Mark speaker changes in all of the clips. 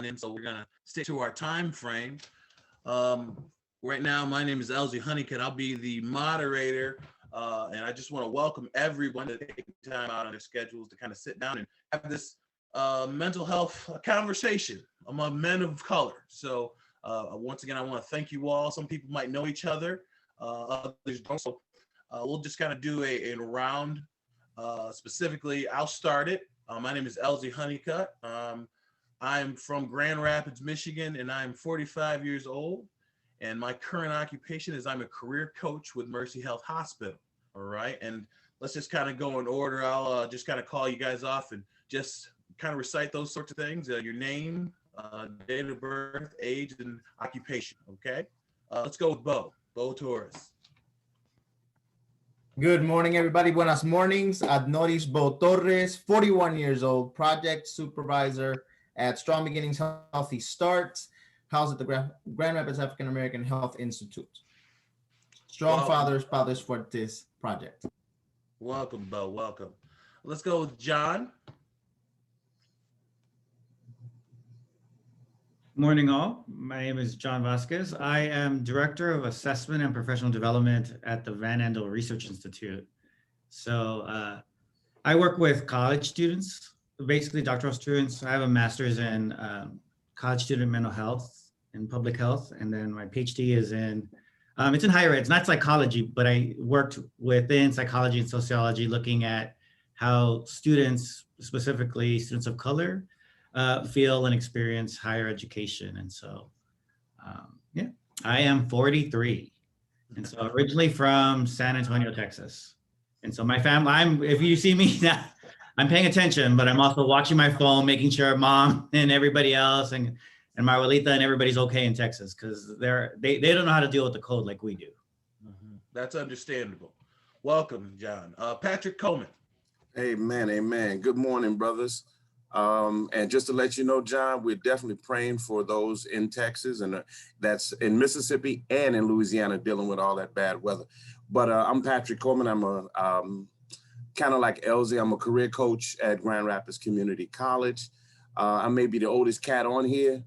Speaker 1: in, so we're gonna stick to our time frame. Um, right now, my name is Elize Honeycutt. I'll be the moderator, and I just want to welcome everyone to take time out on their schedules to kind of sit down and have this mental health conversation among men of color. So once again, I want to thank you all. Some people might know each other, others don't. So we'll just kind of do a round. Specifically, I'll start it. My name is Elize Honeycutt. I'm from Grand Rapids, Michigan, and I'm 45 years old. And my current occupation is I'm a career coach with Mercy Health Hospital. All right. And let's just kind of go in order. I'll just kind of call you guys off and just kind of recite those sorts of things, your name, date of birth, age, and occupation. Okay. Let's go with Bo Torres.
Speaker 2: Good morning, everybody. Buenas mornings. Adnoris Bo Torres, 41 years old, project supervisor at Strong Beginnings Healthy Starts, housed at the Grand Rapids African American Health Institute. Strong Fathers, Padres Fuertes project.
Speaker 1: Welcome, Bo. Welcome. Let's go with John.
Speaker 3: Morning, all. My name is John Vasquez. I am Director of Assessment and Professional Development at the Van Andel Research Institute. So I work with college students, basically doctoral students. I have a master's in college student mental health and public health, and then my PhD is in, it's in higher ed. It's not psychology, but I worked within psychology and sociology looking at how students, specifically students of color, feel and experience higher education. And so, yeah, I am 43. And so originally from San Antonio, Texas. And so my family, if you see me now, I'm paying attention, but I'm also watching my phone, making sure mom and everybody else and my abuelita and everybody's okay in Texas, because they don't know how to deal with the code like we do.
Speaker 1: That's understandable. Welcome, John. Patrick Coleman.
Speaker 4: Amen, amen. Good morning, brothers. And just to let you know, John, we're definitely praying for those in Texas, and that's in Mississippi and in Louisiana dealing with all that bad weather. But I'm Patrick Coleman. I'm a kind of like Elize. I'm a career coach at Grand Rapids Community College. I may be the oldest cat on here,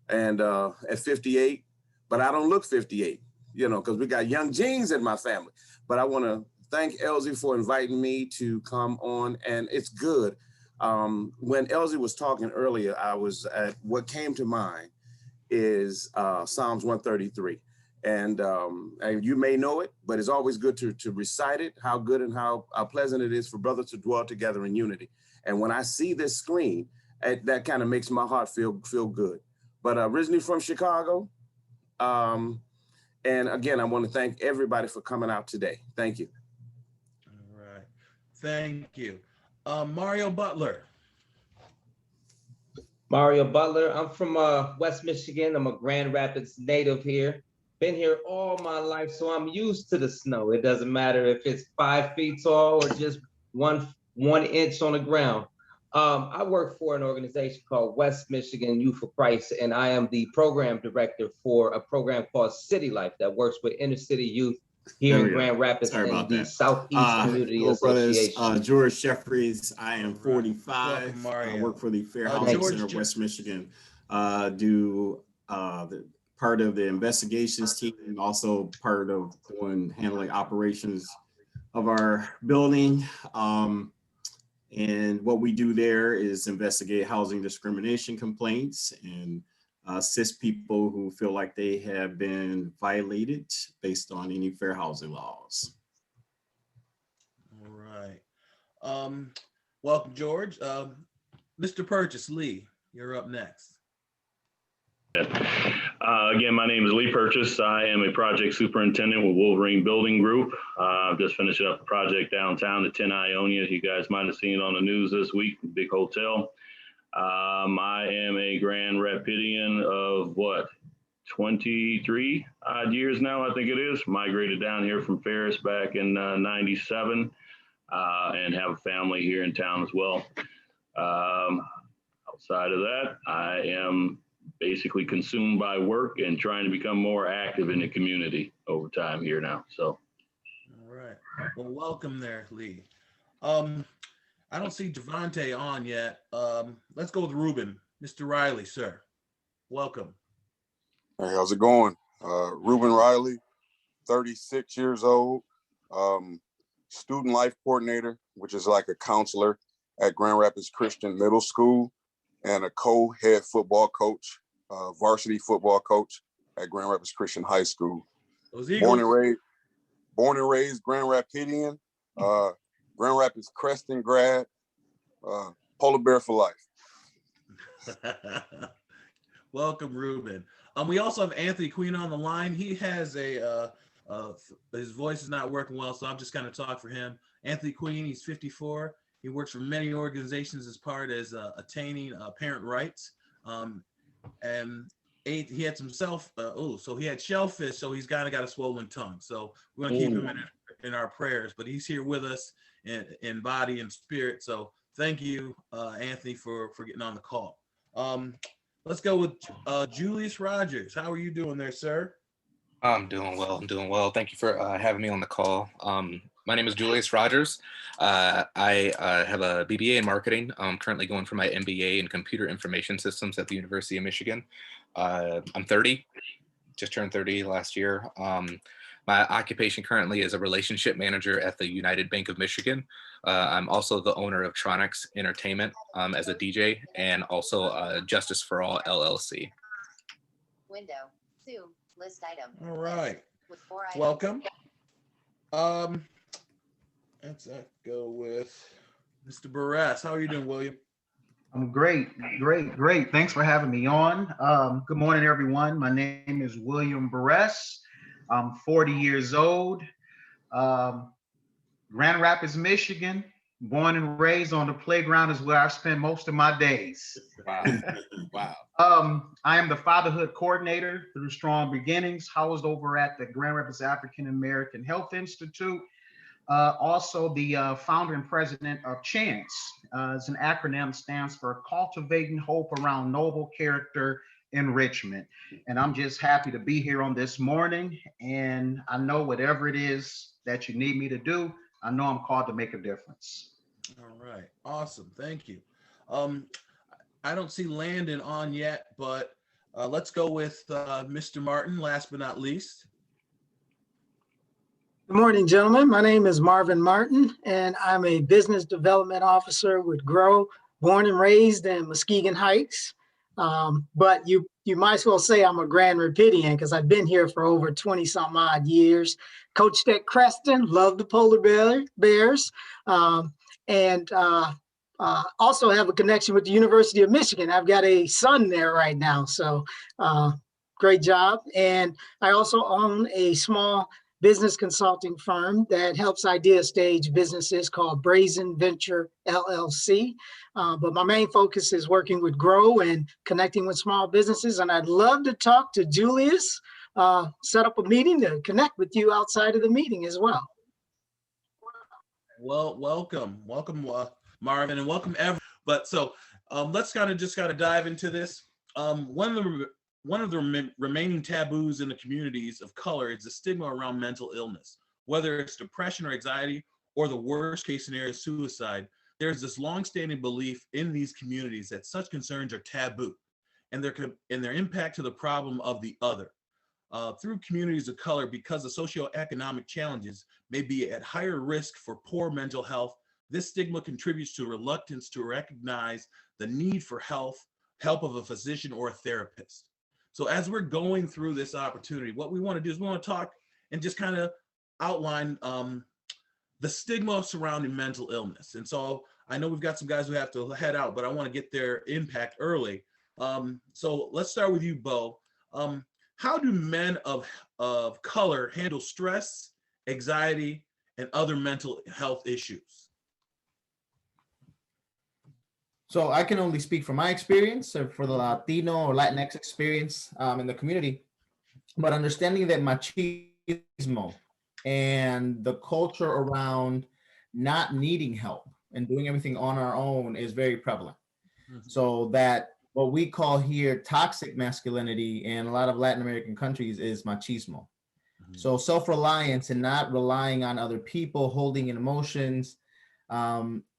Speaker 4: and at 58, but I don't look 58, because we got young genes in my family. But I want to thank Elize for inviting me to come on, and it's good. When Elize was talking earlier, what came to mind is Psalms 133. And you may know it, but it's always good to recite it, how good and how pleasant it is for brothers to dwell together in unity. And when I see this screen, that kind of makes my heart feel good. But originally from Chicago, and again, I want to thank everybody for coming out today. Thank you.
Speaker 1: All right. Thank you. Mario Butler.
Speaker 5: Mario Butler. I'm from West Michigan. I'm a Grand Rapids native here. Been here all my life, so I'm used to the snow. It doesn't matter if it's 5 feet tall or just one inch on the ground. I work for an organization called West Michigan Youth for Christ, and I am the program director for a program called City Life that works with inner city youth here in Grand Rapids and the Southeast Community Association.
Speaker 6: Brothers, George Jeffries. I am 45. I work for the Fair Housing Center of West Michigan. Do part of the investigations team, and also part of handling operations of our building. And what we do there is investigate housing discrimination complaints and assist people who feel like they have been violated based on any fair housing laws.
Speaker 1: All right. Welcome, George. Mr. Purchase, Lee, you're up next.
Speaker 7: Again, my name is Lee Purchase. I am a project superintendent with Wolverine Building Group. Just finishing up a project downtown at 10 Ionia. You guys might have seen it on the news this week, big hotel. I am a Grand Rapidian of 23 odd years now, I think it is. Migrated down here from Ferris back in 97 and have a family here in town as well. Outside of that, I am basically consumed by work and trying to become more active in the community over time here now. So,
Speaker 1: all right. Well, welcome there, Lee. I don't see Javante on yet. Let's go with Ruben. Mr. Riley, sir. Welcome.
Speaker 8: Hey, how's it going? Ruben Riley, 36 years old, student life coordinator, which is like a counselor at Grand Rapids Christian Middle School, and a co-head football coach, varsity football coach at Grand Rapids Christian High School. Born and raised Grand Rapidian, Grand Rapids Creston grad, Polar Bear for life.
Speaker 1: Welcome, Ruben. We also have Anthony Queen on the line. He has his voice is not working well, so I'm just going to talk for him. Anthony Queen, he's 54. He works for many organizations as part as attaining parent rights. And he had some so he had shellfish, so he's kind of got a swollen tongue. So we're going to keep him in our prayers, but he's here with us in body and spirit. So thank you, Anthony, for getting on the call. Let's go with Julius Rogers. How are you doing there, sir?
Speaker 9: I'm doing well. Thank you for having me on the call. My name is Julius Rogers. I have a BBA in marketing. I'm currently going for my MBA in computer information systems at the University of Michigan. I'm 30, just turned 30 last year. My occupation currently is a relationship manager at the United Bank of Michigan. I'm also the owner of Tronics Entertainment as a DJ, and also Justice for All LLC.
Speaker 10: Window, Zoom, list item.
Speaker 1: All right.
Speaker 10: With 4 items.
Speaker 1: Welcome. Let's go with Mr. Barres. How are you doing, William?
Speaker 11: I'm great. Thanks for having me on. Good morning, everyone. My name is William Barres. I'm 40 years old. Grand Rapids, Michigan. Born and raised on the playground is where I spend most of my days.
Speaker 6: Wow.
Speaker 11: I am the fatherhood coordinator through Strong Beginnings, housed over at the Grand Rapids African American Health Institute. Also the founder and president of CHANCE. It's an acronym, stands for Cultivating Hope Around Noble Character Enrichment. And I'm just happy to be here on this morning. And I know whatever it is that you need me to do, I know I'm called to make a difference.
Speaker 1: All right. Awesome. Thank you. I don't see Landon on yet, but let's go with Mr. Martin, last but not least.
Speaker 12: Good morning, gentlemen. My name is Marvin Martin, and I'm a business development officer with Grow, born and raised in Muskegon Heights. But you might as well say I'm a Grand Rapidian because I've been here for over 20 some odd years. Coached at Creston, love the Polar Bears, and also have a connection with the University of Michigan. I've got a son there right now, so great job. And I also own a small business consulting firm that helps idea stage businesses called Brazen Venture LLC. But my main focus is working with Grow and connecting with small businesses. And I'd love to talk to Julius, set up a meeting to connect with you outside of the meeting as well.
Speaker 1: Well, welcome, Marvin, and welcome everyone. But so let's kind of dive into this. One of the remaining taboos in the communities of color is the stigma around mental illness, whether it's depression or anxiety, or the worst case scenario, suicide. There's this longstanding belief in these communities that such concerns are taboo, and their impact to the problem of the other. Through communities of color, because the socioeconomic challenges may be at higher risk for poor mental health, this stigma contributes to reluctance to recognize the need for help of a physician or a therapist. So as we're going through this opportunity, what we want to do is we want to talk and just kind of outline the stigma surrounding mental illness. And so I know we've got some guys who have to head out, but I want to get their impact early. So let's start with you, Bo. How do men of color handle stress, anxiety, and other mental health issues?
Speaker 2: So I can only speak from my experience or for the Latino or Latinx experience in the community, but understanding that machismo and the culture around not needing help and doing everything on our own is very prevalent. Mm-hmm. So that what we call here toxic masculinity in a lot of Latin American countries is machismo. Mm-hmm. So self-reliance and not relying on other people, holding in emotions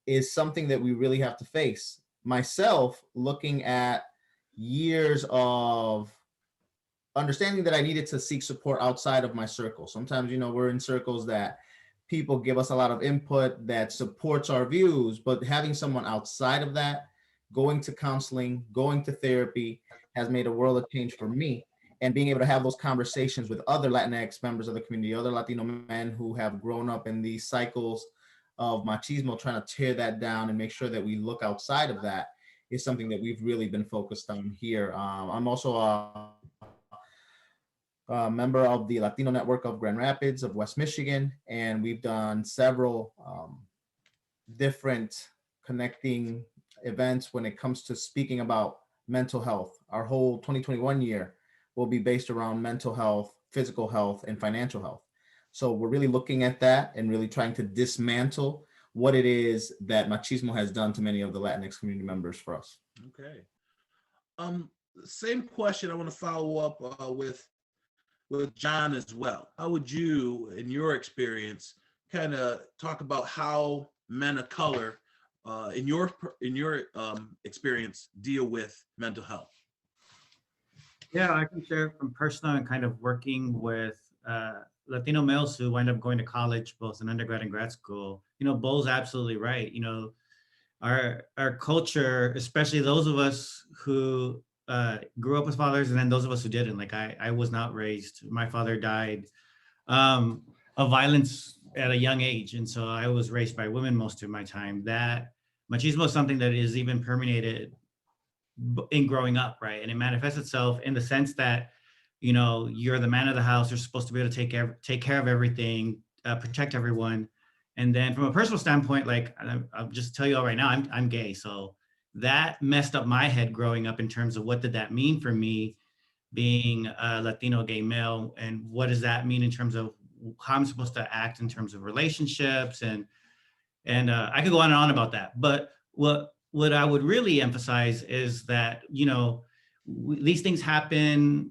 Speaker 2: is something that we really have to face. Myself, looking at, years of understanding that I needed to seek support outside of my circle. Sometimes, we're in circles that people give us a lot of input that supports our views, but having someone outside of that, going to counseling, going to therapy has made a world of change for me. And being able to have those conversations with other Latinx members of the community, other Latino men who have grown up in these cycles of machismo, trying to tear that down and make sure that we look outside of that is something that we've really been focused on here. I'm also a member of the Latino Network of Grand Rapids of West Michigan, and we've done several different connecting events when it comes to speaking about mental health. Our whole 2021 year will be based around mental health, physical health, and financial health. So we're really looking at that and really trying to dismantle what it is that machismo has done to many of the Latinx community members for us.
Speaker 1: Okay. Same question I want to follow up with John as well. How would you, in your experience, kind of talk about how men of color, in your experience, deal with mental health?
Speaker 3: Yeah, I can share from personal and kind of working with Latino males who wind up going to college, both in undergrad and grad school. Bo's absolutely right. Our culture, especially those of us who grew up with fathers, and then those of us who didn't. Like I was not raised. My father died of violence at a young age, and so I was raised by women most of my time. That machismo is something that is even permeated in growing up, right? And it manifests itself in the sense that, you're the man of the house. You're supposed to be able to take care of everything, protect everyone. And then from a personal standpoint, like I'll just tell you all right now, I'm gay. So that messed up my head growing up in terms of what did that mean for me being a Latino gay male, and what does that mean in terms of how I'm supposed to act in terms of relationships, and I could go on and on about that. But what I would really emphasize is that, these things happen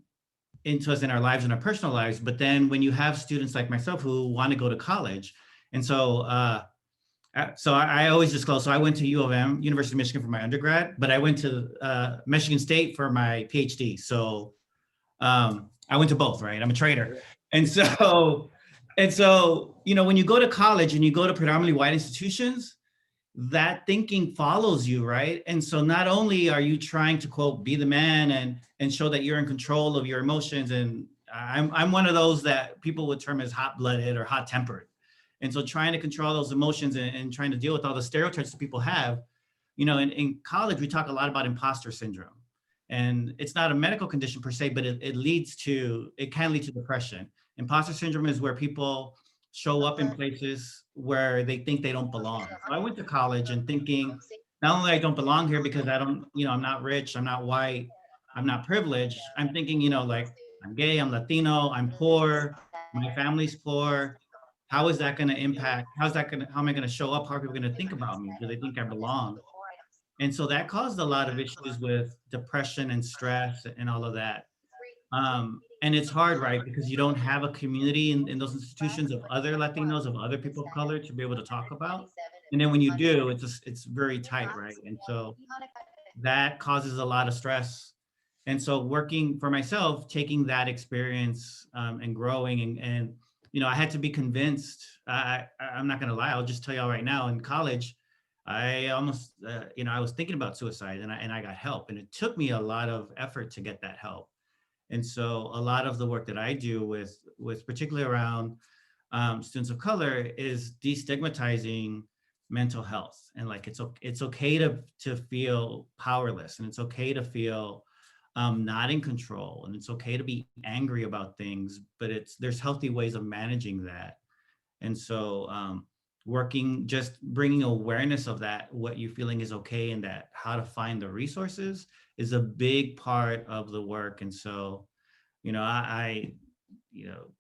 Speaker 3: into us in our lives and our personal lives, but then when you have students like myself who want to go to college, and so I always disclose, so I went to U of M, University of Michigan, for my undergrad, but I went to Michigan State for my PhD. So I went to both, right? I'm a trader. And so, when you go to college and you go to predominantly white institutions, that thinking follows you, right? And so not only are you trying to, quote, be the man and show that you're in control of your emotions, and I'm one of those that people would term as hot-blooded or hot-tempered. And so trying to control those emotions and trying to deal with all the stereotypes that people have, in college, we talk a lot about imposter syndrome. And it's not a medical condition per se, but it can lead to depression. Imposter syndrome is where people show up in places where they think they don't belong. So I went to college and thinking, not only I don't belong here because I don't, I'm not rich, I'm not white, I'm not privileged. I'm thinking, like, I'm gay, I'm Latino, I'm poor, my family's poor. How is that going to impact? How am I going to show up? How are people going to think about me? Do they think I belong? And so that caused a lot of issues with depression and stress and all of that. And it's hard, right? Because you don't have a community in those institutions of other Latinos, of other people of color to be able to talk about. And then when you do, it's very tight, right? And so that causes a lot of stress. And so working for myself, taking that experience and growing and I had to be convinced. I'm not going to lie. I'll just tell y'all right now, in college, I almost, I was thinking about suicide, and I got help, and it took me a lot of effort to get that help. And so a lot of the work that I do with particularly around students of color is destigmatizing mental health, and like it's okay to feel powerless, and it's okay to feel not in control, and it's okay to be angry about things, but there's healthy ways of managing that. And so just bringing awareness of that, what you're feeling is okay, and that how to find the resources is a big part of the work. And so, I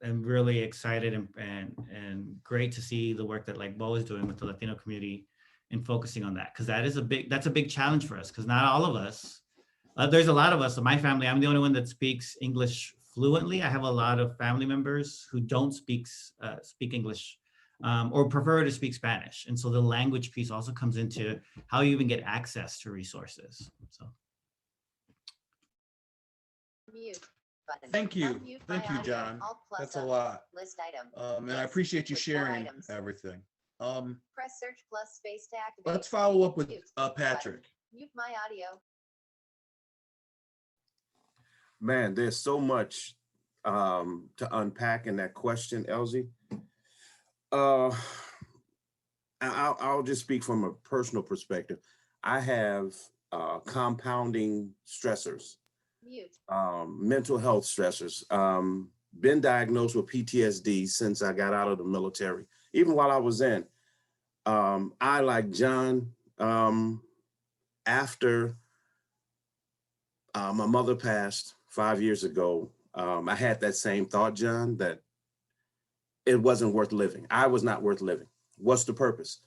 Speaker 3: am really excited and great to see the work that like Bo is doing with the Latino community and focusing on that, because that's a big challenge for us, because not all of us, there's a lot of us in my family. I'm the only one that speaks English fluently. I have a lot of family members who don't speak English or prefer to speak Spanish. And so the language piece also comes into how you even get access to resources. So.
Speaker 10: Mute button.
Speaker 1: Thank you.
Speaker 10: Unmute
Speaker 1: Thank
Speaker 10: my
Speaker 1: you,
Speaker 10: audio.
Speaker 1: John.
Speaker 10: Alt plus
Speaker 1: That's a
Speaker 10: up.
Speaker 1: lot.
Speaker 10: List item.
Speaker 1: And I
Speaker 10: List
Speaker 1: appreciate you
Speaker 10: with four
Speaker 1: sharing
Speaker 10: items.
Speaker 1: everything.
Speaker 10: Press search plus space to activate.
Speaker 1: Let's follow up with
Speaker 10: Mute
Speaker 1: Patrick.
Speaker 10: button. Mute my audio.
Speaker 4: Man, there's so much to unpack in that question, Elsie. I'll just speak from a personal perspective. I have compounding stressors,
Speaker 10: Mute.
Speaker 4: mental health stressors. Been diagnosed with PTSD since I got out of the military. Even while I was in, I, like John, after my mother passed 5 years ago, I had that same thought, John, that it wasn't worth living. I was not worth living. What's the purpose?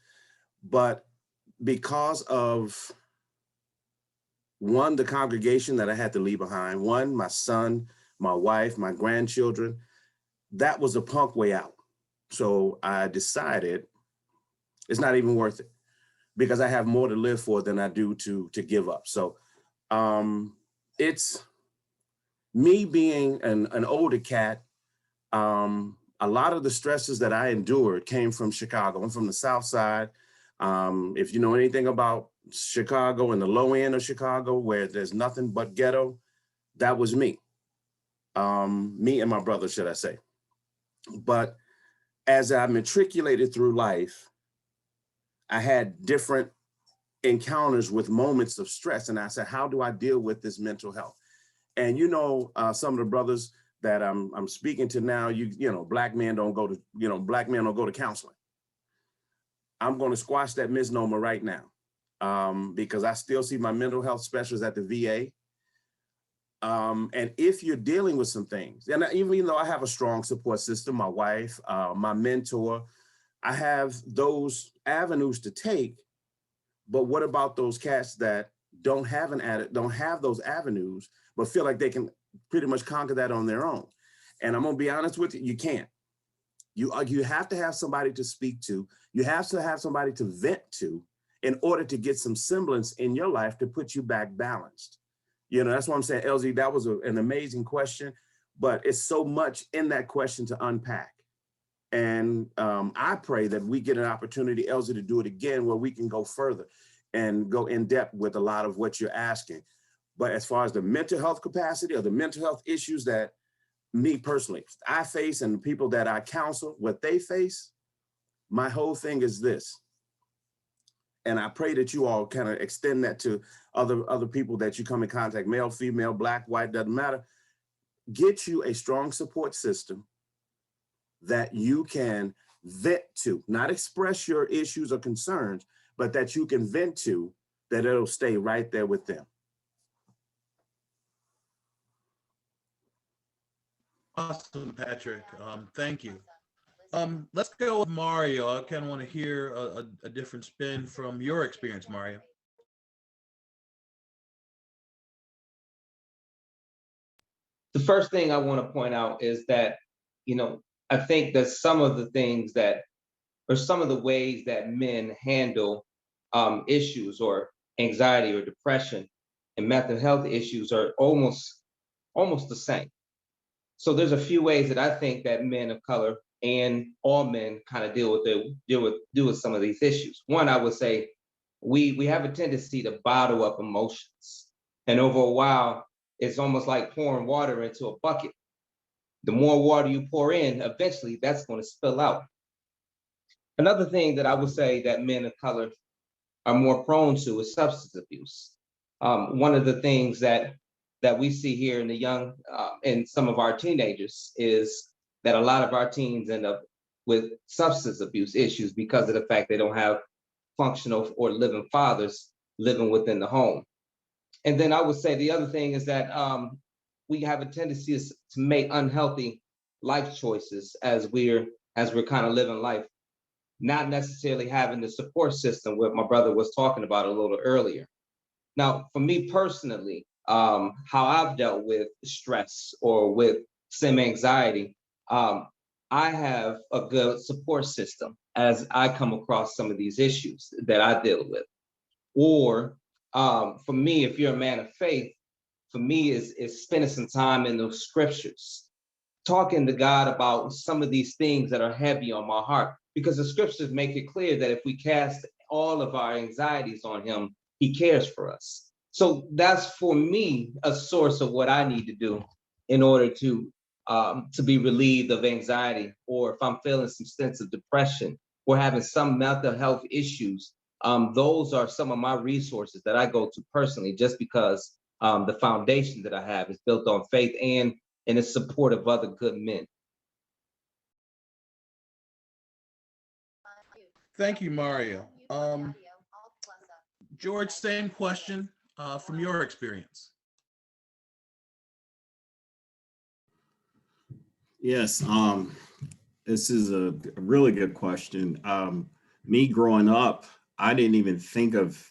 Speaker 4: But because of, one, the congregation that I had to leave behind, one, my son, my wife, my grandchildren, that was a punk way out. So I decided it's not even worth it because I have more to live for than I do to give up. So it's me being an older cat. A lot of the stresses that I endured came from Chicago. I'm from the South Side. If you know anything about Chicago and the low end of Chicago, where there's nothing but ghetto, that was me. Me and my brother, should I say. But as I matriculated through life, I had different encounters with moments of stress. And I said, how do I deal with this mental health? And some of the brothers that I'm speaking to now, black men don't go to counseling. I'm going to squash that misnomer right now because I still see my mental health specialists at the VA. And if you're dealing with some things, and even though I have a strong support system, my wife, my mentor, I have those avenues to take. But what about those cats that don't have those avenues, but feel like they can pretty much conquer that on their own? And I'm gonna be honest with you, you can't. You have to have somebody to speak to. You have to have somebody to vent to in order to get some semblance in your life to put you back balanced. That's what I'm saying, LZ, that was an amazing question, but it's so much in that question to unpack. And I pray that we get an opportunity, LZ, to do it again, where we can go further and go in depth with a lot of what you're asking. But as far as the mental health capacity or the mental health issues that me personally, I face and the people that I counsel, what they face, my whole thing is this. And I pray that you all kind of extend that to other people that you come in contact, male, female, black, white, doesn't matter. Get you a strong support system that you can vent to, not express your issues or concerns, but that you can vent to, that it'll stay right there with them.
Speaker 1: Awesome, Patrick. Thank you. Let's go with Mario. I kind of want to hear a different spin from your experience, Mario.
Speaker 5: The first thing I want to point out is that, I think that some of the things some of the ways that men handle issues or anxiety or depression and mental health issues are almost the same. So there's a few ways that I think that men of color and all men kind of deal with some of these issues. One, I would say we have a tendency to bottle up emotions, and over a while, it's almost like pouring water into a bucket. The more water you pour in, eventually that's going to spill out. Another thing that I would say that men of color are more prone to is substance abuse. One of the things that we see here in the young and some of our teenagers is that a lot of our teens end up with substance abuse issues because of the fact they don't have functional or living fathers living within the home. And then I would say the other thing is that we have a tendency to make unhealthy life choices as we're kind of living life, not necessarily having the support system, what my brother was talking about a little earlier. Now, for me personally, how I've dealt with stress or with some anxiety, I have a good support system as I come across some of these issues that I deal with. Or for me, if you're a man of faith, for me is spending some time in those scriptures, talking to God about some of these things that are heavy on my heart, because the scriptures make it clear that if we cast all of our anxieties on him, he cares for us. So that's for me a source of what I need to do in order to be relieved of anxiety, or if I'm feeling some sense of depression or having some mental health issues. Those are some of my resources that I go to personally, just because the foundation that I have is built on faith and in the support of other good men.
Speaker 1: Thank you, Mario. George, same question from your experience.
Speaker 6: Yes, this is a really good question. Me growing up, I didn't even think of,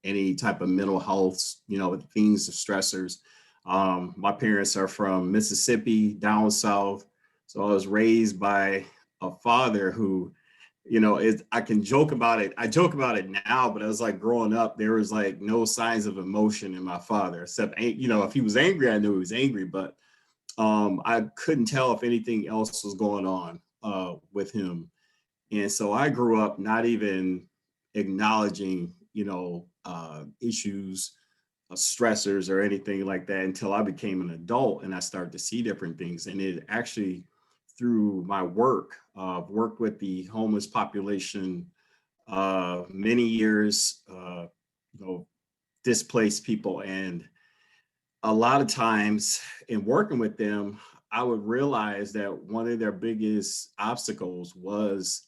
Speaker 6: any type of mental health, things, stressors. My parents are from Mississippi, down south. So I was raised by a father who, I can joke about it. I joke about it now, but I was like growing up, there was like no signs of emotion in my father, except, if he was angry, I knew he was angry, but I couldn't tell if anything else was going on with him. And so I grew up not even acknowledging, issues, stressors or anything like that until I became an adult and I started to see different things. And it actually, through my work, worked with the homeless population many years, displaced people. And a lot of times in working with them, I would realize that one of their biggest obstacles was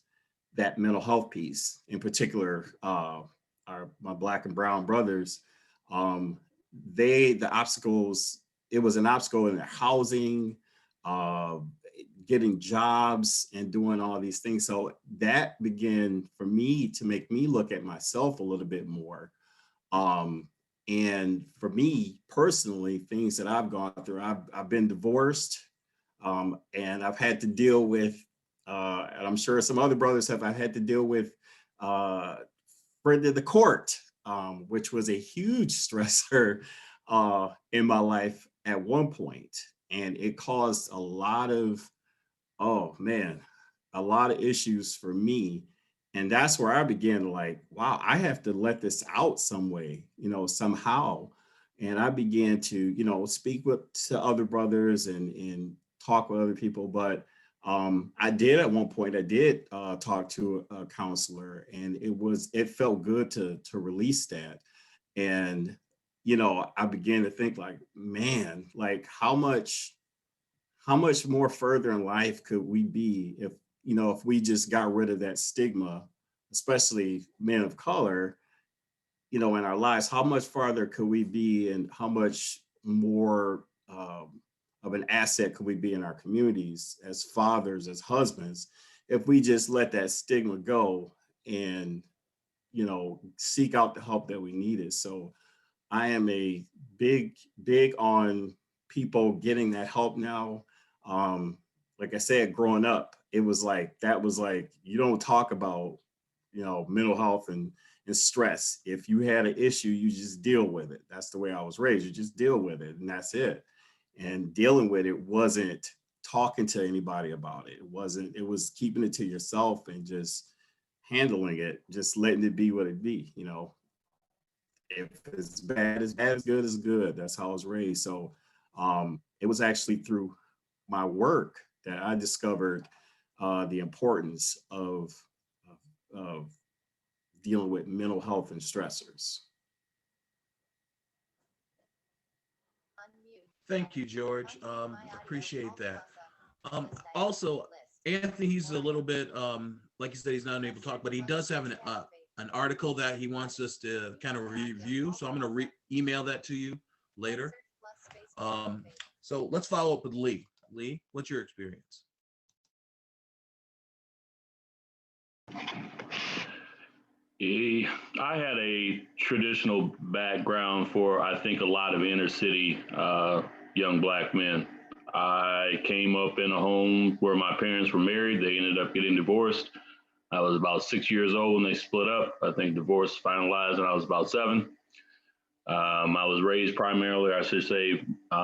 Speaker 6: that mental health piece. In particular, my Black and brown brothers, the obstacles, it was an obstacle in their housing, getting jobs and doing all these things. So that began for me to make me look at myself a little bit more. And for me personally, things that I've gone through, I've been divorced, and I've had to deal with, and I'm sure some other brothers have, I've had to deal with friend of the court, which was a huge stressor in my life at one point. And it caused a lot of, a lot of issues for me. And that's where I began like, wow, I have to let this out some way, somehow. And I began to, speak to other brothers and talk with other people. But I did at one point, I did talk to a counselor, and it felt good to release that. And, I began to think like, man, like how much more further in life could we be if we just got rid of that stigma, especially men of color, in our lives. How much farther could we be, and how much more of an asset could we be in our communities as fathers, as husbands, if we just let that stigma go and, seek out the help that we needed. So I am a big on people getting that help now. Like I said, growing up, it was like, you don't talk about, mental health and stress. If you had an issue, you just deal with it. That's the way I was raised. You just deal with it, and that's it. And dealing with it wasn't talking to anybody about it. It was keeping it to yourself and just handling it, just letting it be what it be, If it's bad, it's bad, as good as good. That's how I was raised. So it was actually through my work that I discovered the importance of dealing with mental health and stressors.
Speaker 1: Thank you, George. Appreciate that. Also, Anthony, he's a little bit, like you said, he's not able to talk, but he does have an article that he wants us to kind of review. So I'm going to email that to you later. So let's follow up with Lee. Lee, what's your experience?
Speaker 7: I had a traditional background for, I think, a lot of inner city young Black men. I came up in a home where my parents were married. They ended up getting divorced. I was about 6 years old when they split up. I think divorce finalized when I was about 7. I was raised primarily, I should say,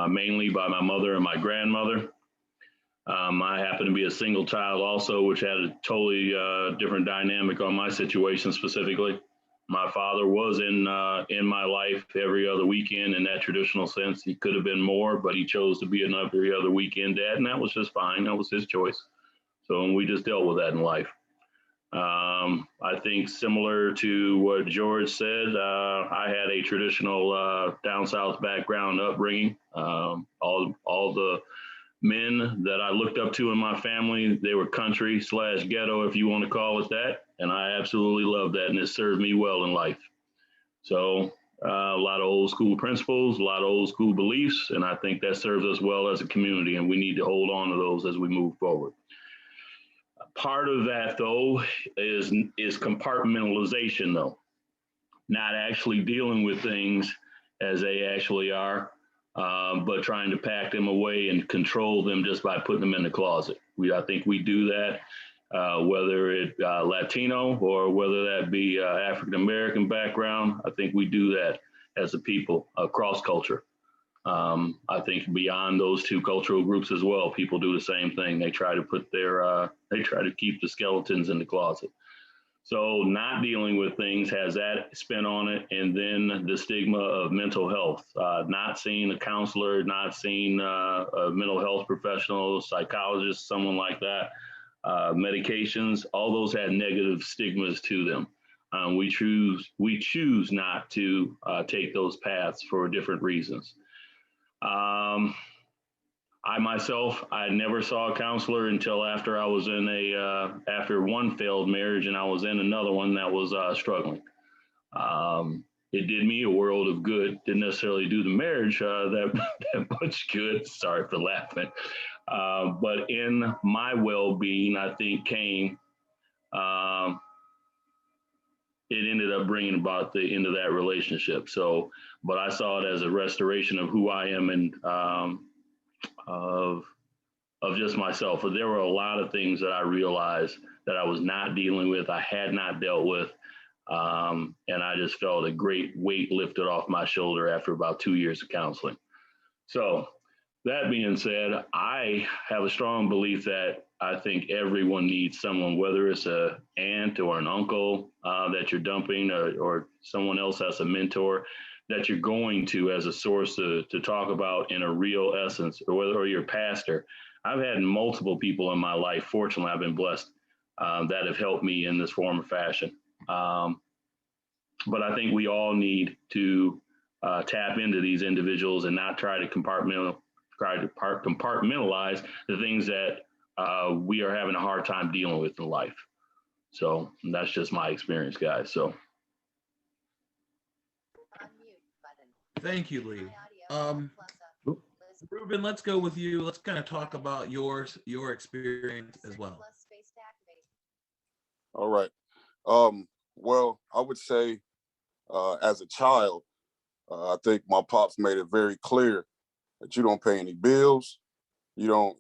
Speaker 7: mainly by my mother and my grandmother. I happen to be a single child also, which had a totally different dynamic on my situation specifically. My father was in my life every other weekend in that traditional sense. He could have been more, but he chose to be an every other weekend dad, and that was just fine. That was his choice. So we just dealt with that in life. I think similar to what George said, I had a traditional down south background upbringing. All the men that I looked up to in my family, they were country / ghetto, if you want to call it that. And I absolutely love that. And it served me well in life. So a lot of old school principles, a lot of old school beliefs. And I think that serves us well as a community. And we need to hold on to those as we move forward. Part of that, though, is compartmentalization, though. Not actually dealing with things as they actually are, but trying to pack them away and control them just by putting them in the closet. I think we do that, whether it Latino or whether that be African-American background. I think we do that as a people across culture. I think beyond those two cultural groups as well, people do the same thing. They try to they try to keep the skeletons in the closet. So not dealing with things has that spin on it. And then the stigma of mental health, not seeing a counselor, not seeing a mental health professional, psychologist, someone like that, medications, all those had negative stigmas to them. We choose not to take those paths for different reasons. I myself, I never saw a counselor until after I was in after one failed marriage and I was in another one that was struggling. It did me a world of good. Didn't necessarily do the marriage that much good. Sorry for laughing. But in my well-being, I think came, it ended up bringing about the end of that relationship. So, but I saw it as a restoration of who I am and of just myself. But there were a lot of things that I realized that I was not dealing with, I had not dealt with. And I just felt a great weight lifted off my shoulder after about 2 years of counseling. So that being said, I have a strong belief that I think everyone needs someone, whether it's an aunt or an uncle that you're dumping or someone else as a mentor that you're going to as a source to talk about in a real essence, or your pastor. I've had multiple people in my life, fortunately, I've been blessed, that have helped me in this form or fashion. But I think we all need to tap into these individuals and not try to compartmentalize the things that we are having a hard time dealing with in life. So that's just my experience, guys. So.
Speaker 1: Thank you, Lee. Ruben, let's go with you. Let's kind of talk about your experience as well.
Speaker 8: All right. Well, I would say as a child, I think my pops made it very clear that you don't pay any bills, you don't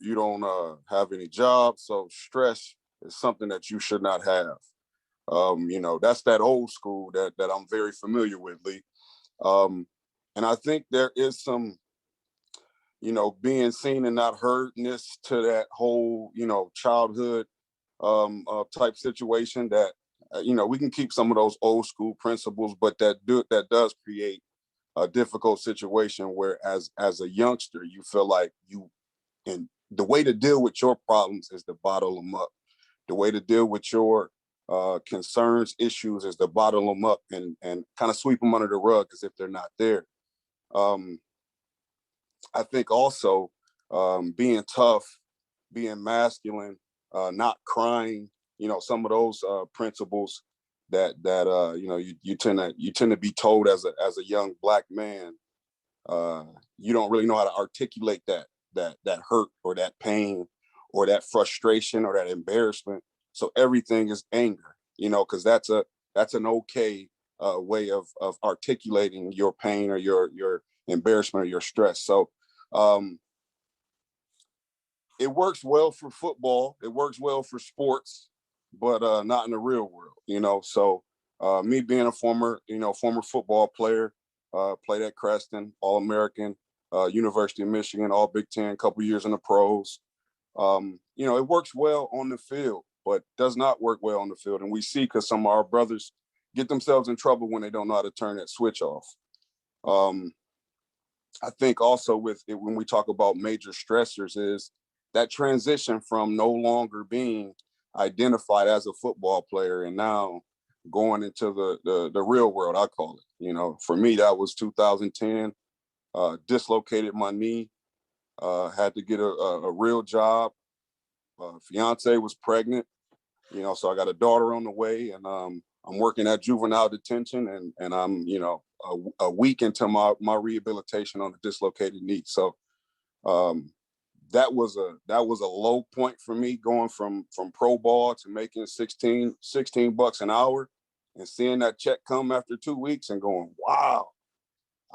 Speaker 8: have any jobs, so stress is something that you should not have. That's that old school that I'm very familiar with, Lee. And I think there is some, being seen and not heardness to that whole, childhood type situation that, we can keep some of those old school principles, but that does create a difficult situation where as a youngster, you feel like and the way to deal with your problems is to bottle them up. The way to deal with your concerns, issues is to bottle them up and kind of sweep them under the rug as if they're not there. I think also being tough, being masculine, not crying, some of those principles that you tend to be told as a young Black man, you don't really know how to articulate that hurt or that pain or that frustration or that embarrassment. So everything is anger, because that's an okay way of articulating your pain or your embarrassment or your stress. So it works well for football, it works well for sports, but not in the real world, So me being a former football player, played at Creston, All-American, University of Michigan, all Big Ten, couple years in the pros. You know, it works well on the field, but does not work well on the field. And we see because some of our brothers get themselves in trouble when they don't know how to turn that switch off. I think also with it, when we talk about major stressors, is that transition from no longer being identified as a football player and now going into the real world, I call it. You know, for me, that was 2010, dislocated my knee, had to get a real job. Fiance was pregnant, you know, so I got a daughter on the way, and I'm working at juvenile detention, and I'm, you know, a week into my rehabilitation on a dislocated knee. So that was a low point for me, going from pro ball to making 16 bucks an hour and seeing that check come after 2 weeks and going, wow,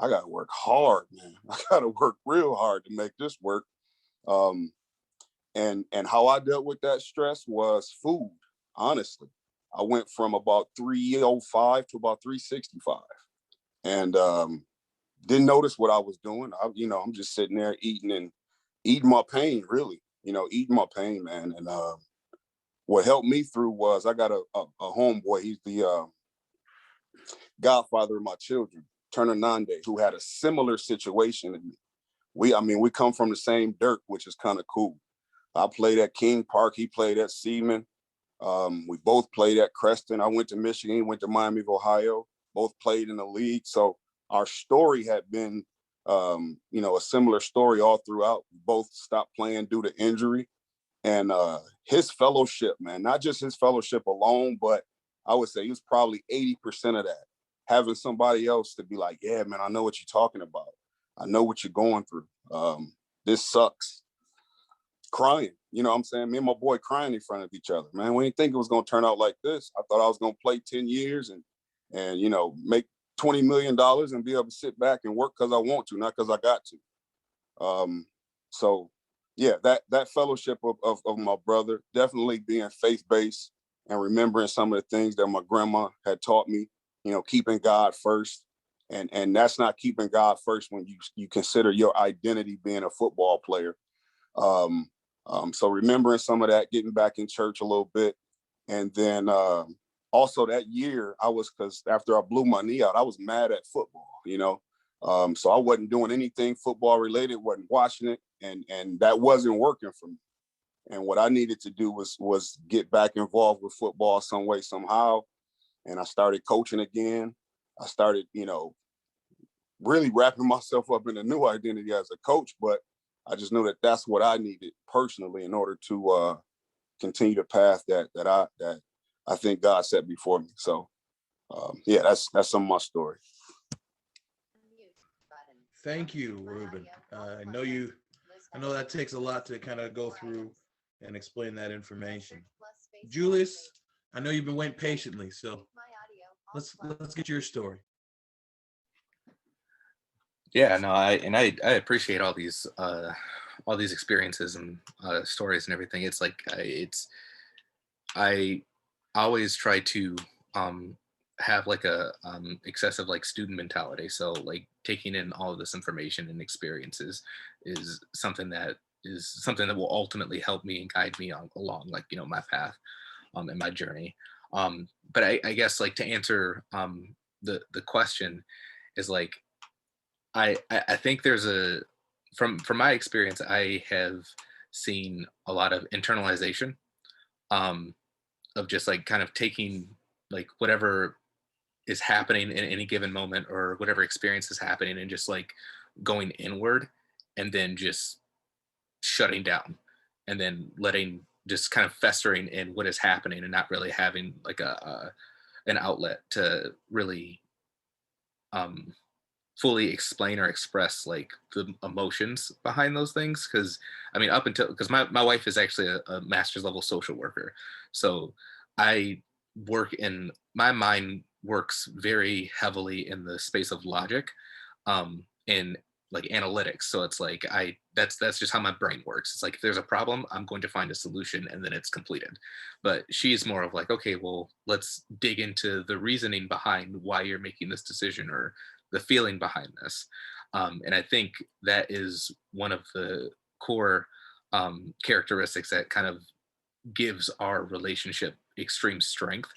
Speaker 8: I got to work hard, man. I got to work real hard to make this work. And how I dealt with that stress was food, honestly. I went from about 305 to about 365, and didn't notice what I was doing. I'm just sitting there eating my pain, really, eating my pain, man. And what helped me through was I got a homeboy. He's the godfather of my children, Turner Nande, who had a similar situation to me. We come from the same dirt, which is kind of cool. I played at King Park. He played at Seaman. We both played at Creston. I went to Michigan. He went to Miami of Ohio. Both played in the league. So our story had been, a similar story all throughout. We both stopped playing due to injury. And his fellowship, man, not just his fellowship alone, but I would say he was probably 80% of that. Having somebody else to be like, yeah, man, I know what you're talking about. I know what you're going through. This sucks. Crying, you know what I'm saying? Me and my boy crying in front of each other, man. We didn't think it was going to turn out like this. I thought I was going to play 10 years and make $20 million and be able to sit back and work because I want to, not because I got to. So yeah, that fellowship of my brother, definitely being faith-based and remembering some of the things that my grandma had taught me, keeping God first. And that's not keeping God first when you consider your identity being a football player. So remembering some of that, getting back in church a little bit. And then also that year because after I blew my knee out, I was mad at football, so I wasn't doing anything football related, wasn't watching it. And that wasn't working for me. And what I needed to do was get back involved with football some way, somehow. And I started coaching again. I started, really wrapping myself up in a new identity as a coach, but I just knew that that's what I needed personally in order to continue the path that I think God set before me. So yeah, that's some of my story.
Speaker 1: Thank you, Ruben. I know that takes a lot to kind of go through and explain that information. Julius, I know you've been waiting patiently, so let's get your story.
Speaker 9: Yeah, no, I appreciate all these experiences and stories and everything. It's like I always try to have like a excessive like student mentality. So like taking in all of this information and experiences is something that will ultimately help me and guide me along like my path and my journey. But I guess like to answer the question is like I think there's from my experience, I have seen a lot of internalization of just like kind of taking like whatever is happening in any given moment or whatever experience is happening and just like going inward and then just shutting down and then letting just kind of festering in what is happening and not really having like an outlet to really fully explain or express like the emotions behind those things. Because my wife is actually a master's level social worker, so I work in my mind works very heavily in the space of logic and like analytics. So it's like that's just how my brain works. It's like if there's a problem, I'm going to find a solution and then it's completed. But she's more of like, okay, well, let's dig into the reasoning behind why you're making this decision or the feeling behind this. And I think that is one of the core characteristics that kind of gives our relationship extreme strength,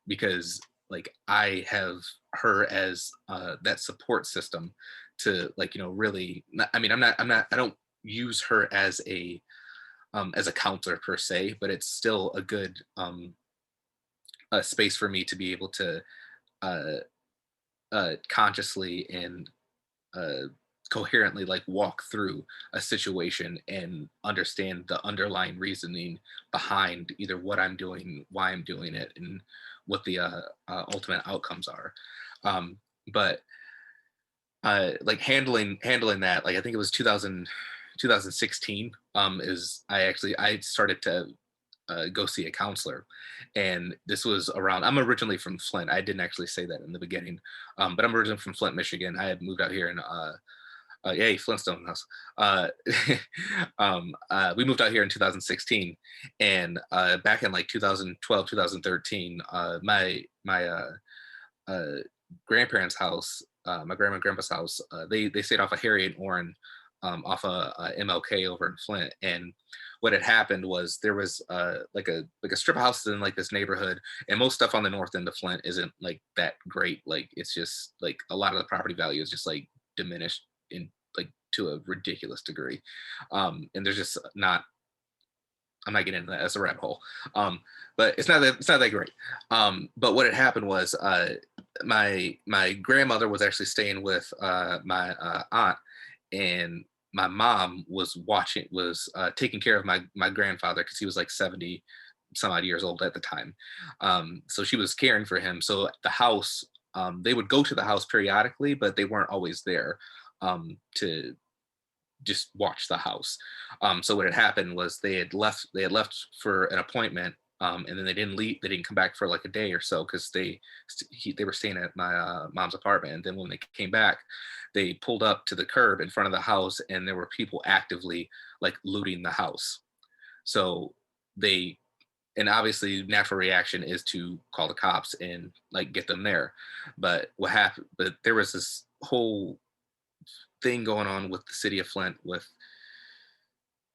Speaker 9: because like I have her as that support system to like, you know, really, I mean, I don't use her as a counselor per se, but it's still a good a space for me to be able to uh, consciously and coherently like walk through a situation and understand the underlying reasoning behind either what I'm doing, why I'm doing it, and what the ultimate outcomes are. But like handling that, like I think it was 2016 is I started to go see a counselor. And this was around, I'm originally from Flint. I didn't actually say that in the beginning, but I'm originally from Flint, Michigan. I had moved out here in yay, Flintstone house. We moved out here in 2016, and back in like 2012, 2013, my grandparents' house, my grandma and grandpa's house, they stayed off of Harry and Orrin, off of MLK over in Flint. And what had happened was there was like a strip of houses in like this neighborhood, and most stuff on the north end of Flint isn't like that great. Like it's just like a lot of the property value is just like diminished in like to a ridiculous degree, and there's just not. I'm not getting into that as a rabbit hole, but it's not that great. But what had happened was my grandmother was actually staying with my aunt, and my mom was taking care of my grandfather because he was like 70 some odd years old at the time. So she was caring for him. So the house, they would go to the house periodically, but they weren't always there to just watch the house. So what had happened was they had left for an appointment, and then they didn't leave. They didn't come back for like a day or so because they were staying at my mom's apartment. And then when they came back, they pulled up to the curb in front of the house, and there were people actively like looting the house. So and obviously natural reaction is to call the cops and like get them there. But what happened? But there was this whole thing going on with the city of Flint, with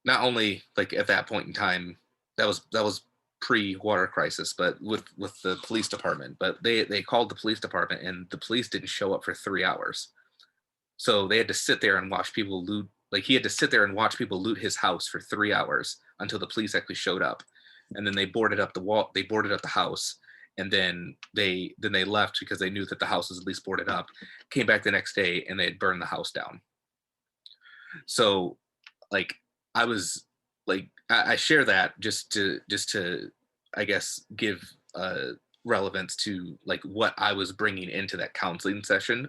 Speaker 9: not only like at that point in time, that was pre-water crisis, but with the police department. But they called the police department, and the police didn't show up for 3 hours. So they had to sit there and watch people loot. Like he had to sit there and watch people loot his house for 3 hours until the police actually showed up. And then they boarded up the house, and then they left because they knew that the house was at least boarded up. Came back the next day, and they had burned the house down. So like I was like I share that just to I guess give relevance to like what I was bringing into that counseling session,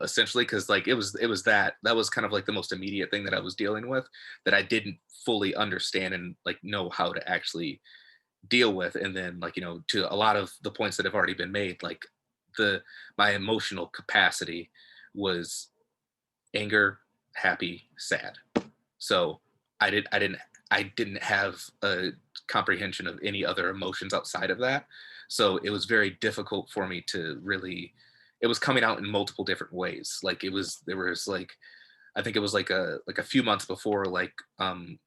Speaker 9: essentially, because like it was that was kind of like the most immediate thing that I was dealing with, that I didn't fully understand and like know how to actually deal with. And then like, you know, to a lot of the points that have already been made, like my emotional capacity was anger, happy, sad. So I didn't have a comprehension of any other emotions outside of that. So it was very difficult for me to really, it was coming out in multiple different ways. Like there was like, I think it was like a few months before, like, my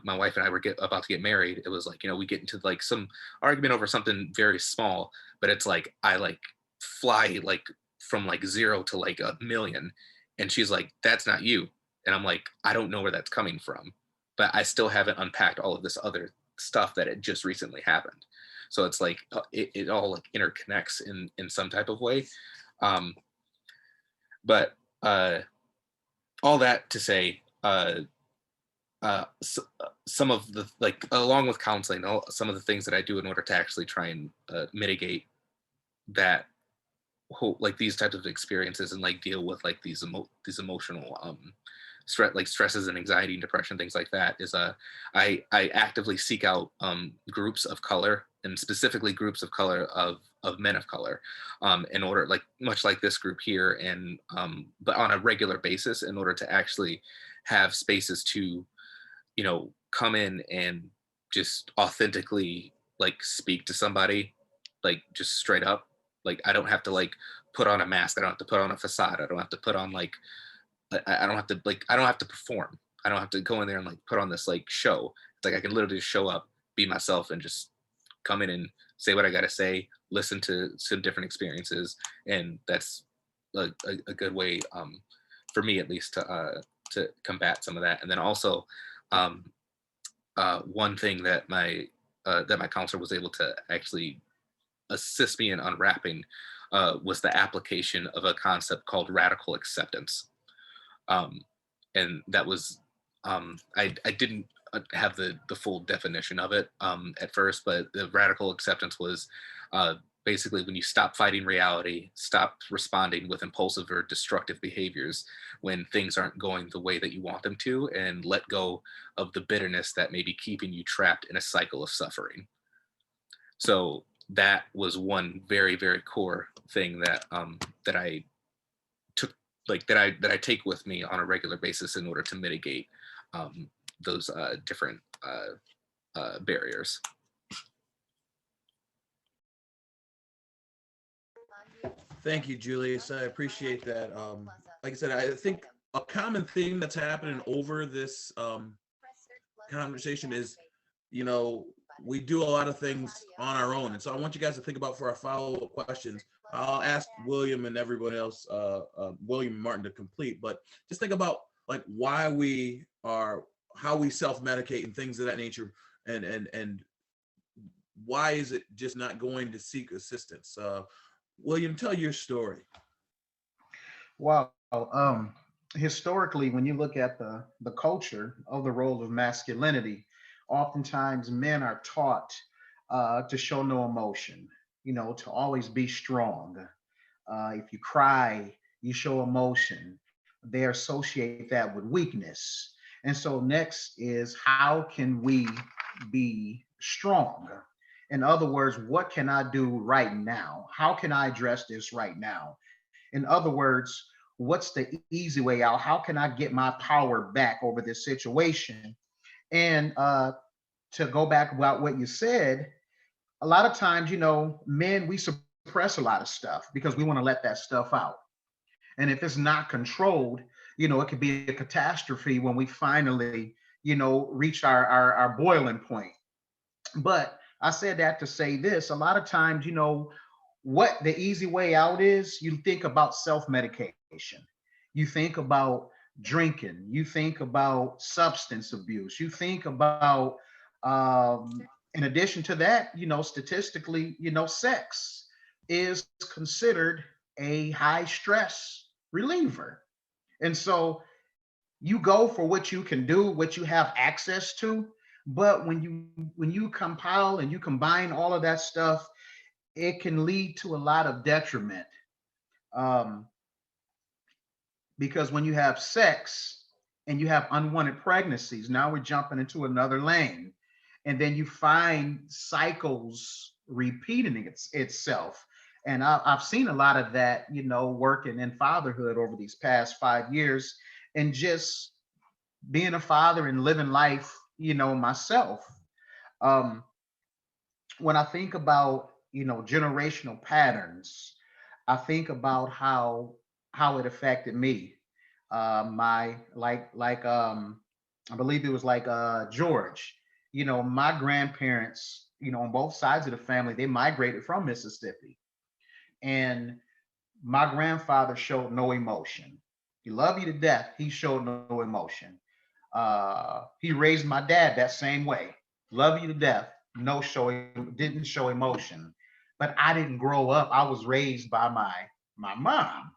Speaker 9: wife and I were about to get married. It was like, you know, we get into like some argument over something very small, but it's like, I like fly like from like 0 to like 1,000,000. And she's like, that's not you. And I'm like, I don't know where that's coming from, but I still haven't unpacked all of this other stuff that had just recently happened. So it's like, it all like interconnects in some type of way. But all that to say, some of the, like, along with counseling, some of the things that I do in order to actually try and mitigate that whole, like these types of experiences, and like deal with like these emotional stresses and anxiety and depression, things like that, is I actively seek out groups of color, and specifically groups of color of men of color, in order, like much like this group here, and but on a regular basis, in order to actually have spaces to, you know, come in and just authentically like speak to somebody, like just straight up. Like I don't have to like put on a mask. I don't have to put on a facade. I don't have to put on like, I don't have to like, I don't have to perform. I don't have to go in there and like put on this like show. It's like I can literally just show up, be myself, and just come in and say what I gotta say, listen to some different experiences, and that's a good way, for me at least, to combat some of that. And then also, one thing that my counselor was able to actually assist me in unwrapping was the application of a concept called radical acceptance. And that was, I didn't have the full definition of it at first, but the radical acceptance was basically when you stop fighting reality, stop responding with impulsive or destructive behaviors when things aren't going the way that you want them to, and let go of the bitterness that may be keeping you trapped in a cycle of suffering. So that was one very, very core thing that that I took, like that I take with me on a regular basis in order to mitigate those different barriers.
Speaker 1: Thank you, Julius. I appreciate that. Like I said, I think a common theme that's happening over this conversation is, you know, we do a lot of things on our own. And so I want you guys to think about, for our follow-up questions, I'll ask William and everyone else, William and Martin, to complete, but just think about like why we are, how we self-medicate and things of that nature, and why is it just not going to seek assistance? William, tell your story.
Speaker 11: Well, historically, when you look at the culture of the role of masculinity, oftentimes men are taught to show no emotion, you know, to always be strong. If you cry, you show emotion. They associate that with weakness. And so next is, how can we be strong? In other words, what can I do right now? How can I address this right now? In other words, what's the easy way out? How can I get my power back over this situation? And to go back about what you said, a lot of times, you know, men, we suppress a lot of stuff because we want to let that stuff out. And if it's not controlled, you know, it could be a catastrophe when we finally, you know, reach our boiling point. But I said that to say this: a lot of times, you know, what the easy way out is, you think about self-medication. You think about drinking. You think about substance abuse. You think about, in addition to that, you know, statistically, you know, sex is considered a high stress reliever. And so you go for what you can do, what you have access to. But when you compile and you combine all of that stuff, it can lead to a lot of detriment. Because when you have sex and you have unwanted pregnancies, now we're jumping into another lane. And then you find cycles repeating itself. And I've seen a lot of that, you know, working in fatherhood over these past 5 years, and just being a father and living life, you know, myself. When I think about, you know, generational patterns, I think about how it affected me. My I believe it was like George. You know, my grandparents, you know, on both sides of the family, they migrated from Mississippi, and my grandfather showed no emotion. He loved you to death. He showed no emotion. He raised my dad that same way. Love you to death. No showing, didn't show emotion. But I didn't grow up. I was raised by my mom.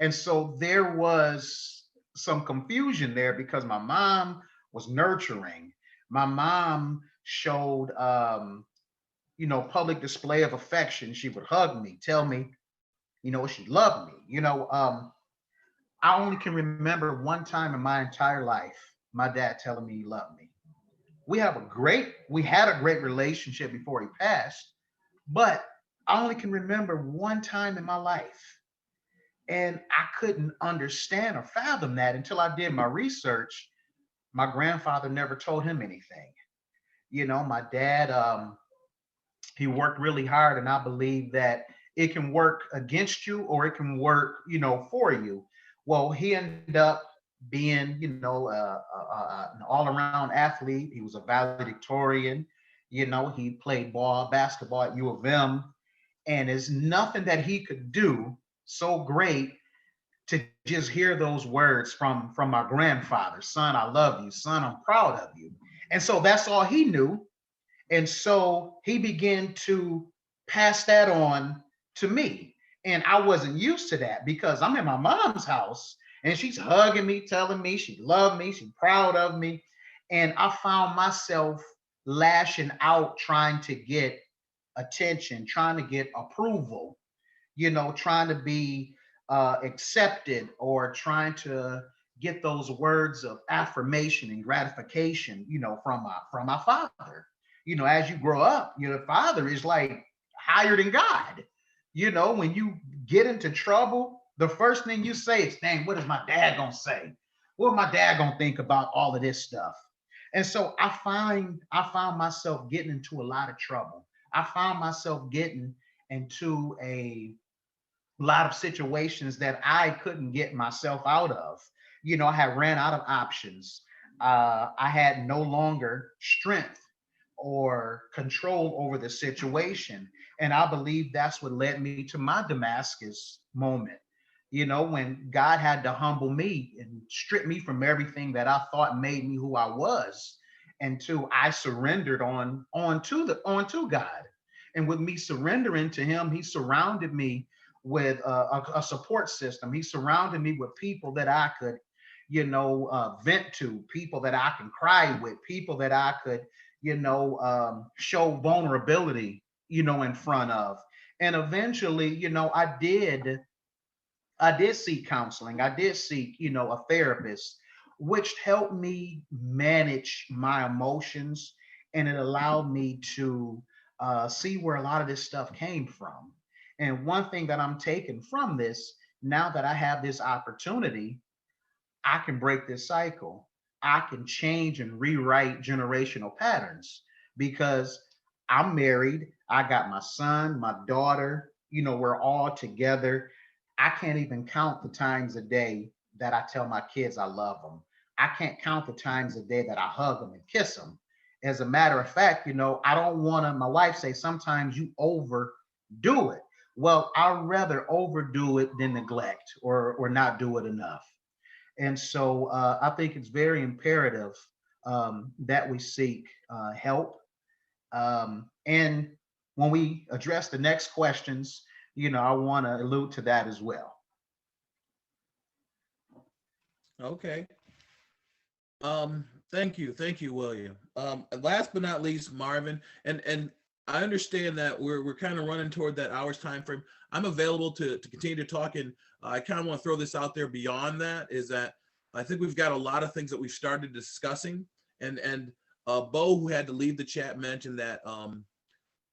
Speaker 11: And so there was some confusion there because my mom was nurturing. My mom showed you know, public display of affection. She would hug me, tell me, you know, she loved me. You know, I only can remember one time in my entire life my dad telling me he loved me. We had a great relationship before he passed, but I only can remember one time in my life. And I couldn't understand or fathom that until I did my research. My grandfather never told him anything. You know, my dad, he worked really hard, and I believe that it can work against you or it can work, for you. Well, he ended up being, an all-around athlete. He was a valedictorian. He played basketball at U of M, and there's nothing that he could do so great to just hear those words from my grandfather. Son, I love you. Son, I'm proud of you. And so that's all he knew. And so he began to pass that on to me. And I wasn't used to that because I'm in my mom's house and she's hugging me, telling me she loved me, she's proud of me. And I found myself lashing out, trying to get attention, trying to get approval, trying to be accepted, or trying to get those words of affirmation and gratification, from my father. As you grow up, your father is like higher than God. When you get into trouble, the first thing you say is, dang, what is my dad gonna say? What my dad gonna think about all of this stuff? And so I found myself getting into a lot of trouble. I found myself getting into a lot of situations that I couldn't get myself out of. I had ran out of options. I had no longer strength or control over the situation. And I believe that's what led me to my Damascus moment. When God had to humble me and strip me from everything that I thought made me who I was, until I surrendered onto God. And with me surrendering to him, he surrounded me with a support system. He surrounded me with people that I could, vent to, people that I can cry with, people that I could, show vulnerability, in front of. And eventually, I did seek counseling. I did seek, a therapist, which helped me manage my emotions. And it allowed me to see where a lot of this stuff came from. And one thing that I'm taking from this, now that I have this opportunity, I can break this cycle. I can change and rewrite generational patterns because I'm married. I got my son, my daughter, we're all together. I can't even count the times a day that I tell my kids I love them. I can't count the times a day that I hug them and kiss them. As a matter of fact, I don't want to, my wife say, sometimes you overdo it. Well, I'd rather overdo it than neglect or not do it enough. And so I think it's very imperative that we seek help. And when we address the next questions, I want to allude to that as well.
Speaker 1: Okay. Thank you, William. Last but not least, Marvin, and I understand that we're kind of running toward that hour's time frame. I'm available to continue to talk, and I kind of want to throw this out there beyond that, is that I think we've got a lot of things that we've started discussing, and Bo, who had to leave the chat, mentioned that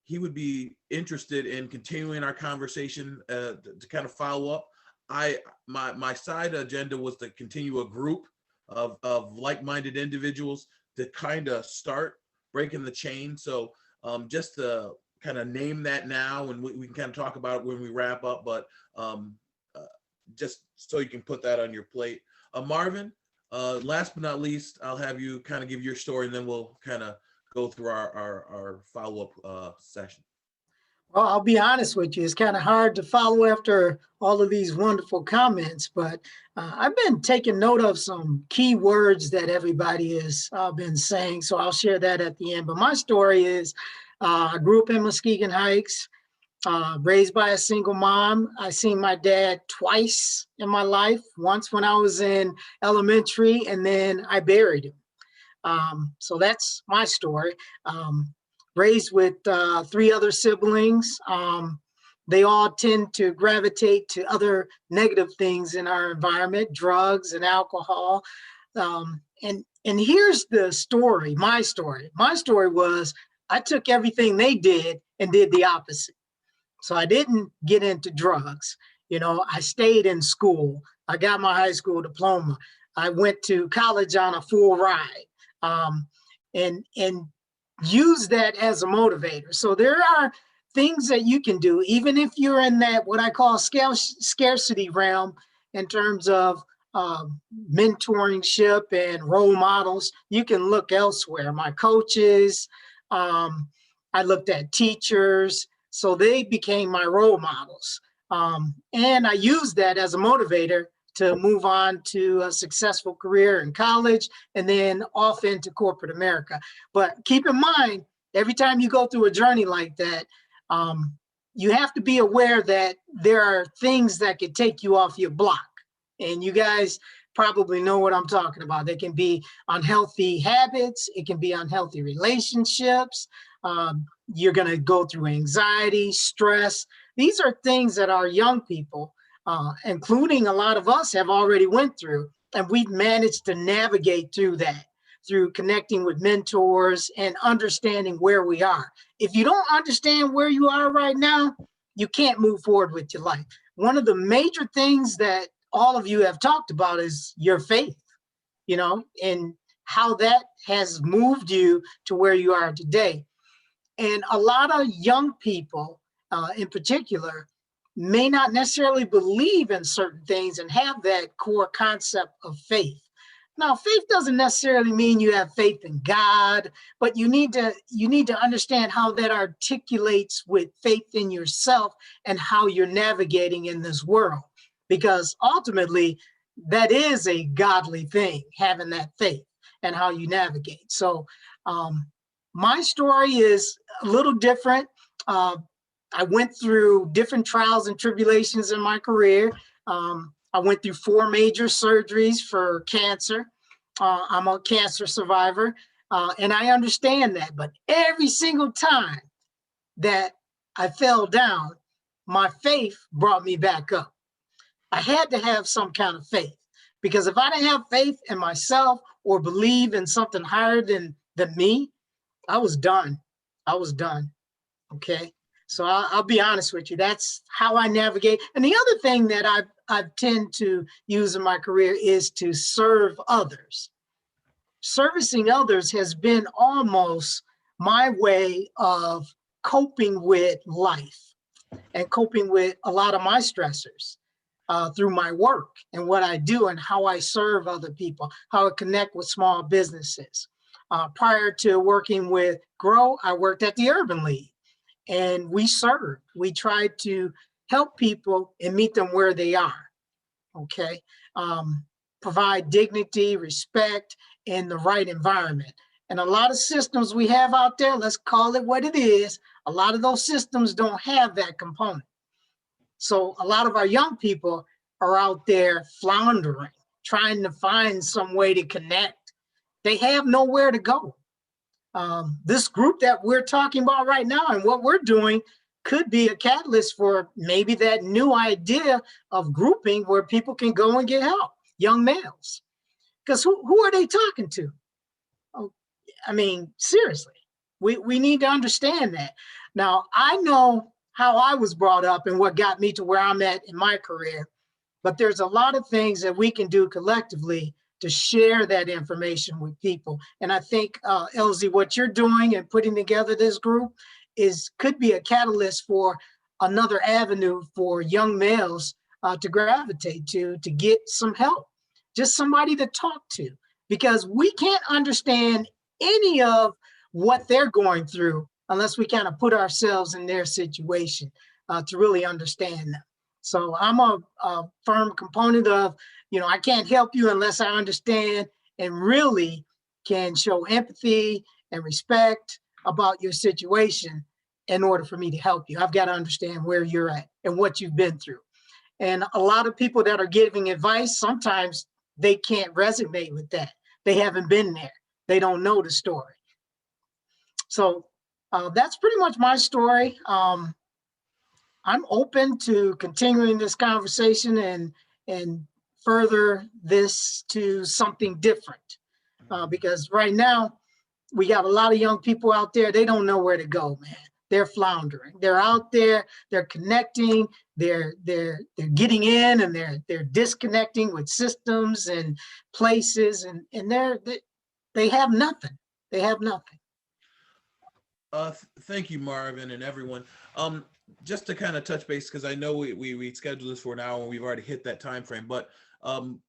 Speaker 1: he would be interested in continuing our conversation to kind of follow up. My side agenda was to continue a group of like-minded individuals to kind of start breaking the chain. So just to kind of name that now, and we can kind of talk about it when we wrap up, but just so you can put that on your plate. Marvin, last but not least, I'll have you kind of give your story, and then we'll kind of go through our follow-up session.
Speaker 12: Well, I'll be honest with you. It's kind of hard to follow after all of these wonderful comments, but I've been taking note of some key words that everybody has been saying, so I'll share that at the end. But my story is I grew up in Muskegon Heights, raised by a single mom. I seen my dad twice in my life, once when I was in elementary, and then I buried him. So that's my story. Raised with 3 other siblings. They all tend to gravitate to other negative things in our environment, drugs and alcohol. And here's the story, my story. My story was I took everything they did and did the opposite. So I didn't get into drugs. I stayed in school. I got my high school diploma. I went to college on a full ride. And use that as a motivator. So there are things that you can do, even if you're in that what I call scarcity realm in terms of mentoringship and role models, you can look elsewhere. My coaches, I looked at teachers, so they became my role models. And I used that as a motivator to move on to a successful career in college and then off into corporate America. But keep in mind, every time you go through a journey like that, you have to be aware that there are things that could take you off your block. And you guys probably know what I'm talking about. They can be unhealthy habits. It can be unhealthy relationships. You're going to go through anxiety, stress. These are things that our young people, including a lot of us, have already went through. And we've managed to navigate through that, through connecting with mentors and understanding where we are. If you don't understand where you are right now, you can't move forward with your life. One of the major things that all of you have talked about is your faith, you know, and how that has moved you to where you are today. And a lot of young people in particular may not necessarily believe in certain things and have that core concept of faith. Now, faith doesn't necessarily mean you have faith in God, but you need to understand how that articulates with faith in yourself and how you're navigating in this world. Because ultimately, that is a godly thing, having that faith and how you navigate. So my story is a little different. I went through different trials and tribulations in my career. I went through 4 major surgeries for cancer. I'm a cancer survivor, and I understand that. But every single time that I fell down, my faith brought me back up. I had to have some kind of faith, because if I didn't have faith in myself or believe in something higher than me, I was done. I was done. Okay. So I'll be honest with you. That's how I navigate. And the other thing that I tend to use in my career is to serve others. Servicing others has been almost my way of coping with life and coping with a lot of my stressors through my work and what I do and how I serve other people, how I connect with small businesses. Prior to working with Grow, I worked at the Urban League. And we serve. We try to help people and meet them where they are, okay? Provide dignity, respect, and the right environment. And a lot of systems we have out there, let's call it what it is, a lot of those systems don't have that component. So a lot of our young people are out there floundering, trying to find some way to connect. They have nowhere to go. This group that we're talking about right now and what we're doing could be a catalyst for maybe that new idea of grouping where people can go and get help, young males. Because who are they talking to? Oh, I mean, seriously, we need to understand that. Now, I know how I was brought up and what got me to where I'm at in my career, but there's a lot of things that we can do collectively to share that information with people. And I think, Elize, what you're doing and putting together this group could be a catalyst for another avenue for young males to gravitate to get some help, just somebody to talk to, because we can't understand any of what they're going through unless we kind of put ourselves in their situation to really understand them. So I'm a firm component of, you know, I can't help you unless I understand and really can show empathy and respect about your situation in order for me to help you. I've got to understand where you're at and what you've been through. And a lot of people that are giving advice, sometimes they can't resonate with that. They haven't been there. They don't know the story. So that's pretty much my story. I'm open to continuing this conversation and further this to something different, because right now we got a lot of young people out there. They don't know where to go, man. They're floundering. They're out there. They're connecting. They're getting in and they're disconnecting with systems and places, and they have nothing. They have nothing.
Speaker 1: Thank you, Marvin, and everyone. Just to kind of touch base, because I know we scheduled this for an hour and we've already hit that time frame. But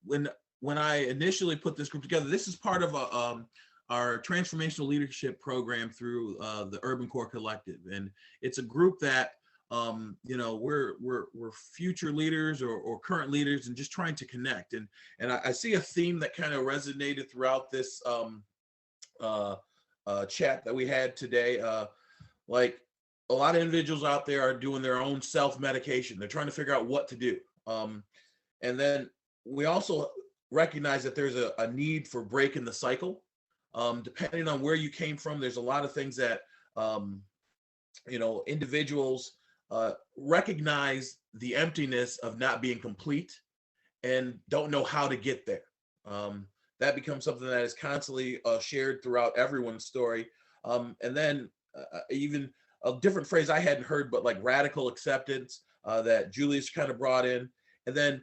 Speaker 1: when I initially put this group together, this is part of our transformational leadership program through the Urban Core Collective, and it's a group that we're future leaders or current leaders and just trying to connect. And I see a theme that kind of resonated throughout this chat that we had today. Like a lot of individuals out there are doing their own self-medication. They're trying to figure out what to do. And then we also recognize that there's a need for breaking the cycle. Depending on where you came from, there's a lot of things that individuals recognize the emptiness of not being complete and don't know how to get there. That becomes something that is constantly shared throughout everyone's story. And then even a different phrase I hadn't heard, but like radical acceptance that Julius kind of brought in. And then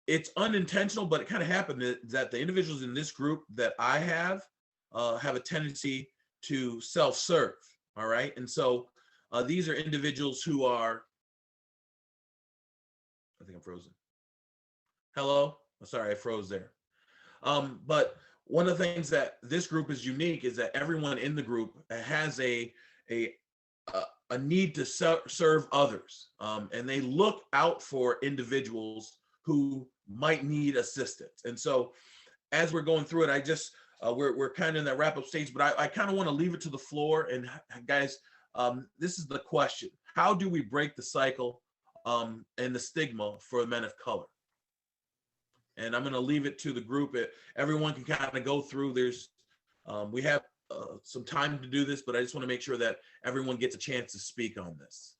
Speaker 1: it's unintentional, but it kind of happened that the individuals in this group that I have a tendency to self-serve. All right. And so these are individuals who are, I think I'm frozen. Hello? Oh, sorry, I froze there. But one of the things that this group is unique is that everyone in the group has a need to serve others, and they look out for individuals who might need assistance. And so as we're going through it, I just we're kind of in that wrap up stage, but I kind of want to leave it to the floor. And guys, this is the question: how do we break the cycle and the stigma for men of color? And I'm going to leave it to the group. Everyone can kind of go through. We have some time to do this, but I just want to make sure that everyone gets a chance to speak on this.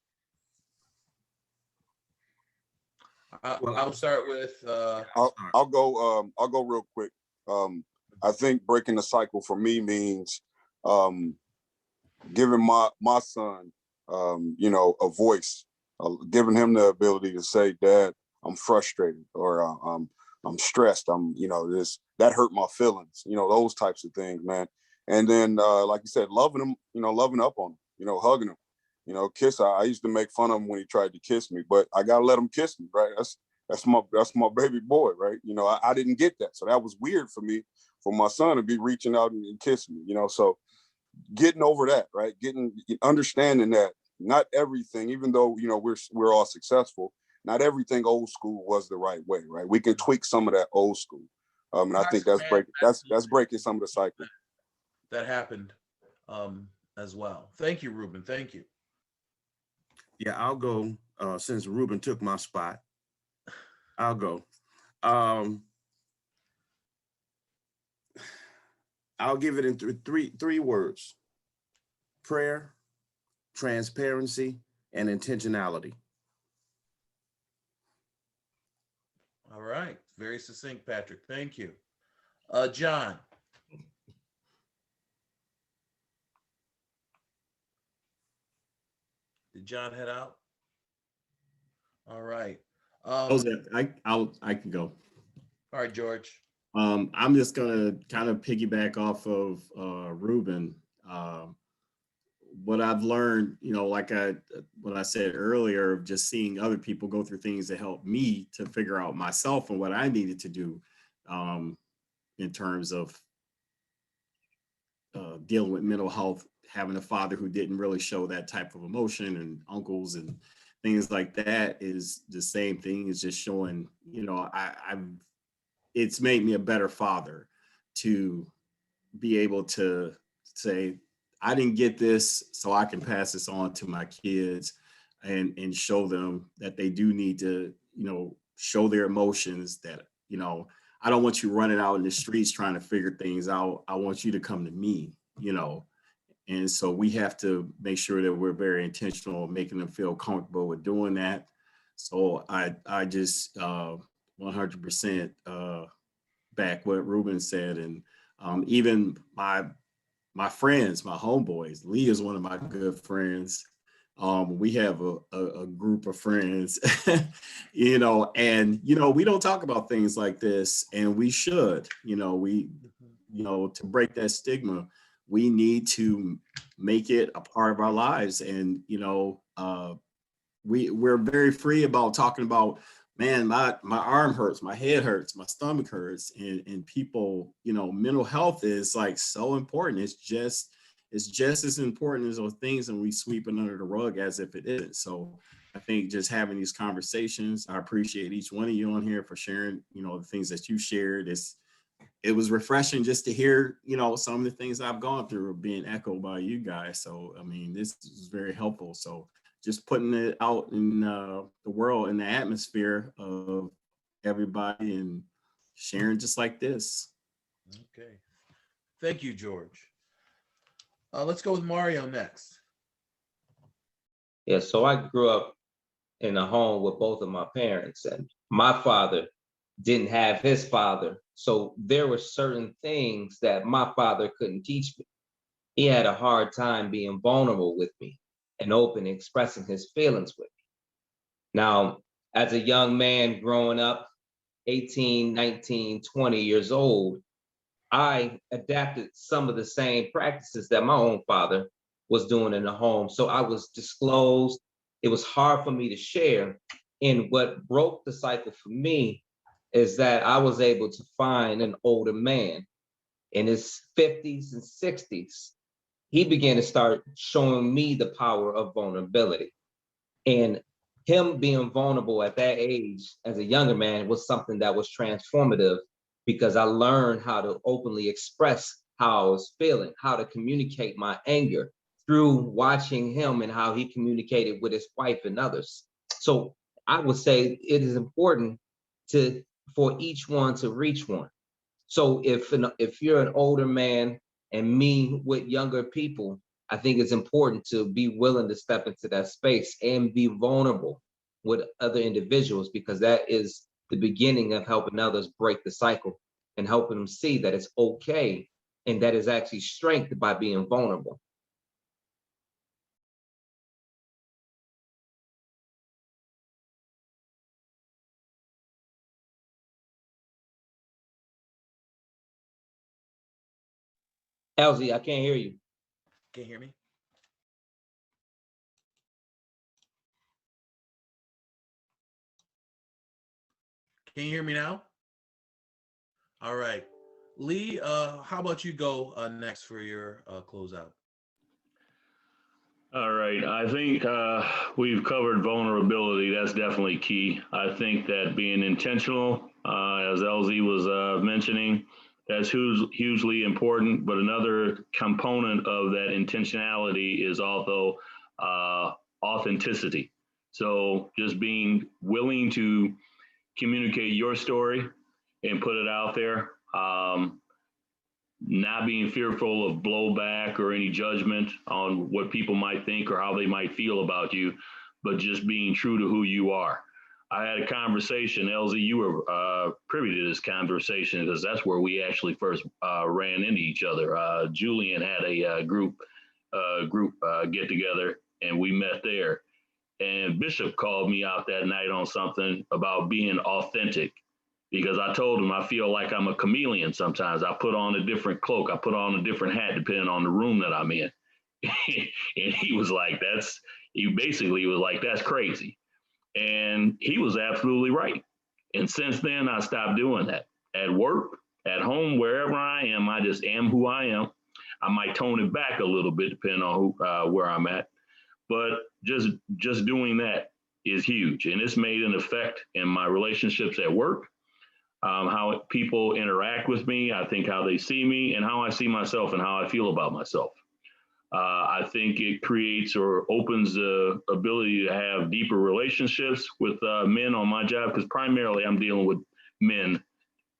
Speaker 1: I'll start with.
Speaker 8: I'll go real quick. I think breaking the cycle for me means giving my son, a voice, giving him the ability to say, "Dad, I'm frustrated," or I'm stressed. That hurt my feelings, those types of things, man. And then, like you said, loving him, loving up on him, hugging him, kiss. I used to make fun of him when he tried to kiss me, but I got to let him kiss me, right? That's my baby boy, right? I didn't get that. So that was weird for me, for my son to be reaching out and kissing me, so getting over that, right? Understanding that not everything, even though, we're all successful, not everything old school was the right way, right? We can tweak some of that old school. And I think that's breaking some of the cycle.
Speaker 1: That happened as well. Thank you, Ruben. Thank you.
Speaker 4: Yeah, I'll go, since Ruben took my spot. I'll go. I'll give it in three words: prayer, transparency, and intentionality.
Speaker 1: All right. Very succinct, Patrick. Thank you. John. Did John head out? All right.
Speaker 6: I can go.
Speaker 1: All right, George.
Speaker 6: I'm just gonna kind of piggyback off of Ruben. What I've learned, like what I said earlier, just seeing other people go through things that helped me to figure out myself and what I needed to do in terms of dealing with mental health, having a father who didn't really show that type of emotion, and uncles and things like that is the same thing. It's just showing, it's made me a better father to be able to say, I didn't get this, so I can pass this on to my kids and show them that they do need to, show their emotions, that, I don't want you running out in the streets trying to figure things out. I want you to come to me, And so we have to make sure that we're very intentional, making them feel comfortable with doing that. So I just 100% back what Ruben said. And even my friends, my homeboys, Lee is one of my good friends. We have a group of friends, and, we don't talk about things like this, and we should, to break that stigma. we need to make it a part of our lives. And, we're very free about talking about, man, my arm hurts, my head hurts, my stomach hurts. And people, mental health is like so important. It's just as important as those things, and we sweep it under the rug as if it isn't. So I think just having these conversations, I appreciate each one of you on here for sharing, the things that you shared. It was refreshing just to hear, some of the things I've gone through being echoed by you guys. So, I mean, this is very helpful. So just putting it out in the world, in the atmosphere of everybody, and sharing just like this.
Speaker 1: Okay. Thank you, George. Let's go with Mario next.
Speaker 5: Yeah, so I grew up in a home with both of my parents, and my father didn't have his father. So there were certain things that my father couldn't teach me. He had a hard time being vulnerable with me and open, expressing his feelings with me. Now, as a young man growing up, 18, 19, 20 years old, I adapted some of the same practices that my own father was doing in the home. So I was disclosed. It was hard for me to share. And what broke the cycle for me is that I was able to find an older man in his 50s and 60s. He began to start showing me the power of vulnerability. And him being vulnerable at that age as a younger man was something that was transformative, because I learned how to openly express how I was feeling, how to communicate my anger through watching him and how he communicated with his wife and others. So I would say it is important for each one to reach one. So if you're an older man and me with younger people, I think it's important to be willing to step into that space and be vulnerable with other individuals, because that is the beginning of helping others break the cycle and helping them see that it's okay, and that is actually strength by being vulnerable. Elsie, I can't hear you.
Speaker 1: Can't hear me? Can you hear me now? All right. Lee, how about you go next for your closeout?
Speaker 7: All right. I think we've covered vulnerability. That's definitely key. I think that being intentional, as LZ was mentioning, that's hugely important. But another component of that intentionality is also authenticity. So just being willing to communicate your story and put it out there. Not being fearful of blowback or any judgment on what people might think or how they might feel about you, but just being true to who you are. I had a conversation, LZ, you were privy to this conversation because that's where we actually first ran into each other. Julian had a group get together and we met there. And Bishop called me out that night on something about being authentic, because I told him I feel like I'm a chameleon sometimes. I put on a different cloak. I put on a different hat depending on the room that I'm in. And he was like, that's crazy. And he was absolutely right. And since then, I stopped doing that. At work, at home, wherever I am, I just am who I am. I might tone it back a little bit depending on where I'm at. But just doing that is huge. And it's made an effect in my relationships at work. How people interact with me, I think how they see me and how I see myself and how I feel about myself. I think it creates or opens the ability to have deeper relationships with men on my job, because primarily I'm dealing with men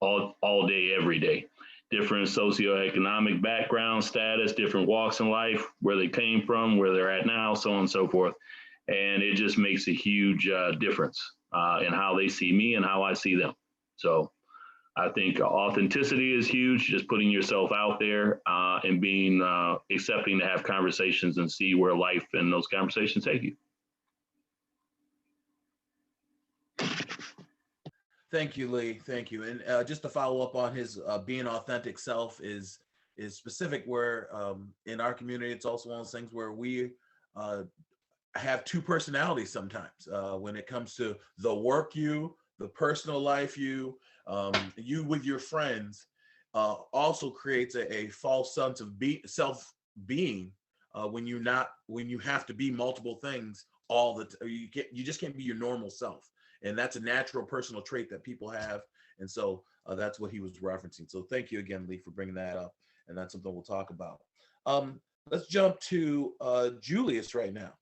Speaker 7: all day, every day. Different socioeconomic background, status, different walks in life, where they came from, where they're at now, so on and so forth. And it just makes a huge difference in how they see me and how I see them. So I think authenticity is huge, just putting yourself out there and being accepting to have conversations and see where life and those conversations take you.
Speaker 1: Thank you, Lee. Thank you. And just to follow up on his being authentic self is is specific where in our community, it's also one of those things where we have two personalities sometimes when it comes to the work you, the personal life you, you with your friends also creates a false sense of self-being when you have to be multiple things all the time. You just can't be your normal self. And that's a natural personal trait that people have. And so that's what he was referencing. So thank you again, Lee, for bringing that up. And that's something we'll talk about. Let's jump to Julius right now.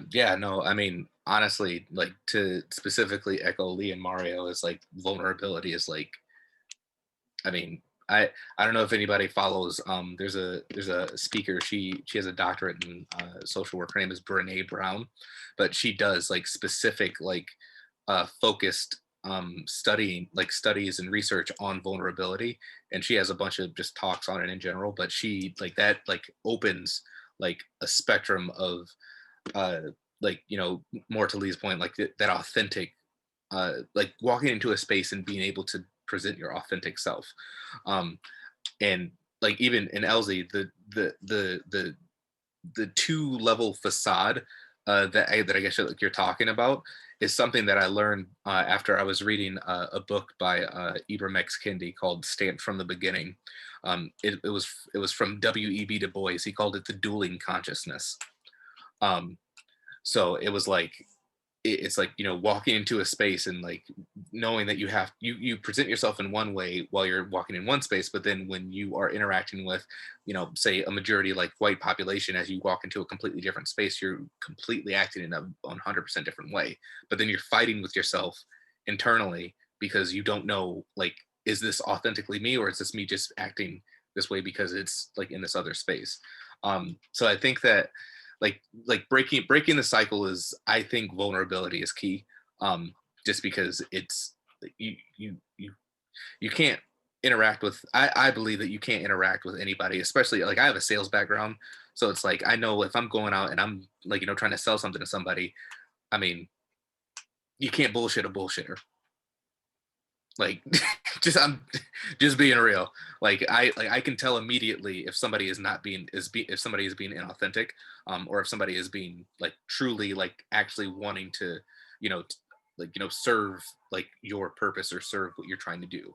Speaker 9: Yeah, no, I mean, honestly, like to specifically echo Lee and Mario is like vulnerability is like, I mean, I don't know if anybody follows, there's a speaker, she has a doctorate in social work. Her name is Brene Brown, but she does like specific, like focused studies and research on vulnerability. And she has a bunch of just talks on it in general, but she like that, like opens like a spectrum of like, you know, more to Lee's point, like that authentic, like walking into a space and being able to present your authentic self. And like even in Elsie, the two level facade that I guess like you're talking about is something that I learned after I was reading a book by Ibram X. Kendi called Stamped from the Beginning. It was from W.E.B. Du Bois. He called it the dueling consciousness. So it was like, it's like, you know, walking into a space and like knowing that you present yourself in one way while you're walking in one space, but then when you are interacting with, you know, say a majority like white population, as you walk into a completely different space, you're completely acting in a 100% different way. But then you're fighting with yourself internally because you don't know, like, is this authentically me, or is this me just acting this way because it's like in this other space? So I think that like breaking the cycle is, I think vulnerability is key, just because it's you can't interact with, I believe that you can't interact with anybody, especially like I have a sales background, so it's like I know if I'm going out and I'm like, you know, trying to sell something to somebody, I mean, you can't bullshit a bullshitter. Like I'm just being real. Like I can tell immediately if somebody is not being if somebody is being inauthentic, or if somebody is being like truly like actually wanting to, you know, like, you know, serve like your purpose or serve what you're trying to do.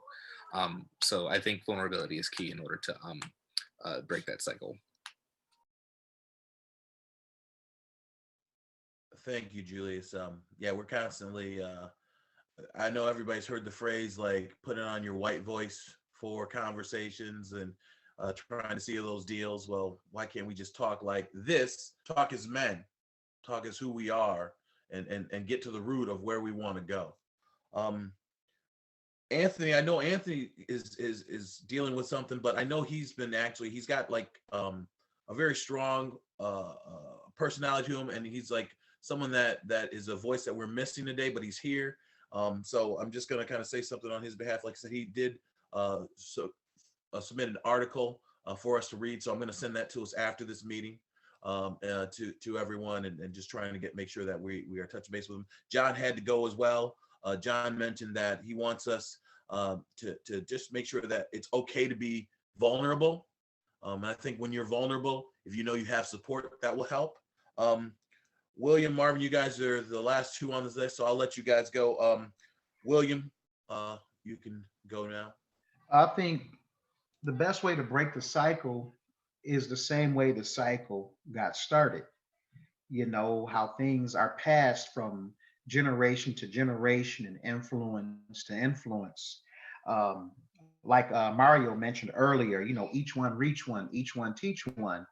Speaker 9: So I think vulnerability is key in order to break that cycle.
Speaker 1: Thank you, Julius. Yeah, we're constantly I know everybody's heard the phrase like put it on your white voice for conversations and trying to seal those deals. Well, why can't we just talk like this? Talk as men, talk as who we are, and get to the root of where we want to go. Anthony, I know Anthony is dealing with something, but I know he's got like a very strong personality to him, and he's like someone that is a voice that we're missing today, but he's here. So I'm just going to kind of say something on his behalf. Like I said, he did submit an article for us to read. So I'm going to send that to us after this meeting to everyone, and just trying to make sure that we are touching base with him. John had to go as well. John mentioned that he wants us to just make sure that it's okay to be vulnerable. I think when you're vulnerable, if you know you have support, that will help. William, Marvin, you guys are the last two on this list, so I'll let you guys go. William, you can go now.
Speaker 11: I think the best way to break the cycle is the same way the cycle got started. You know, how things are passed from generation to generation and influence to influence. Like Mario mentioned earlier, you know, each one reach one, each one teach one.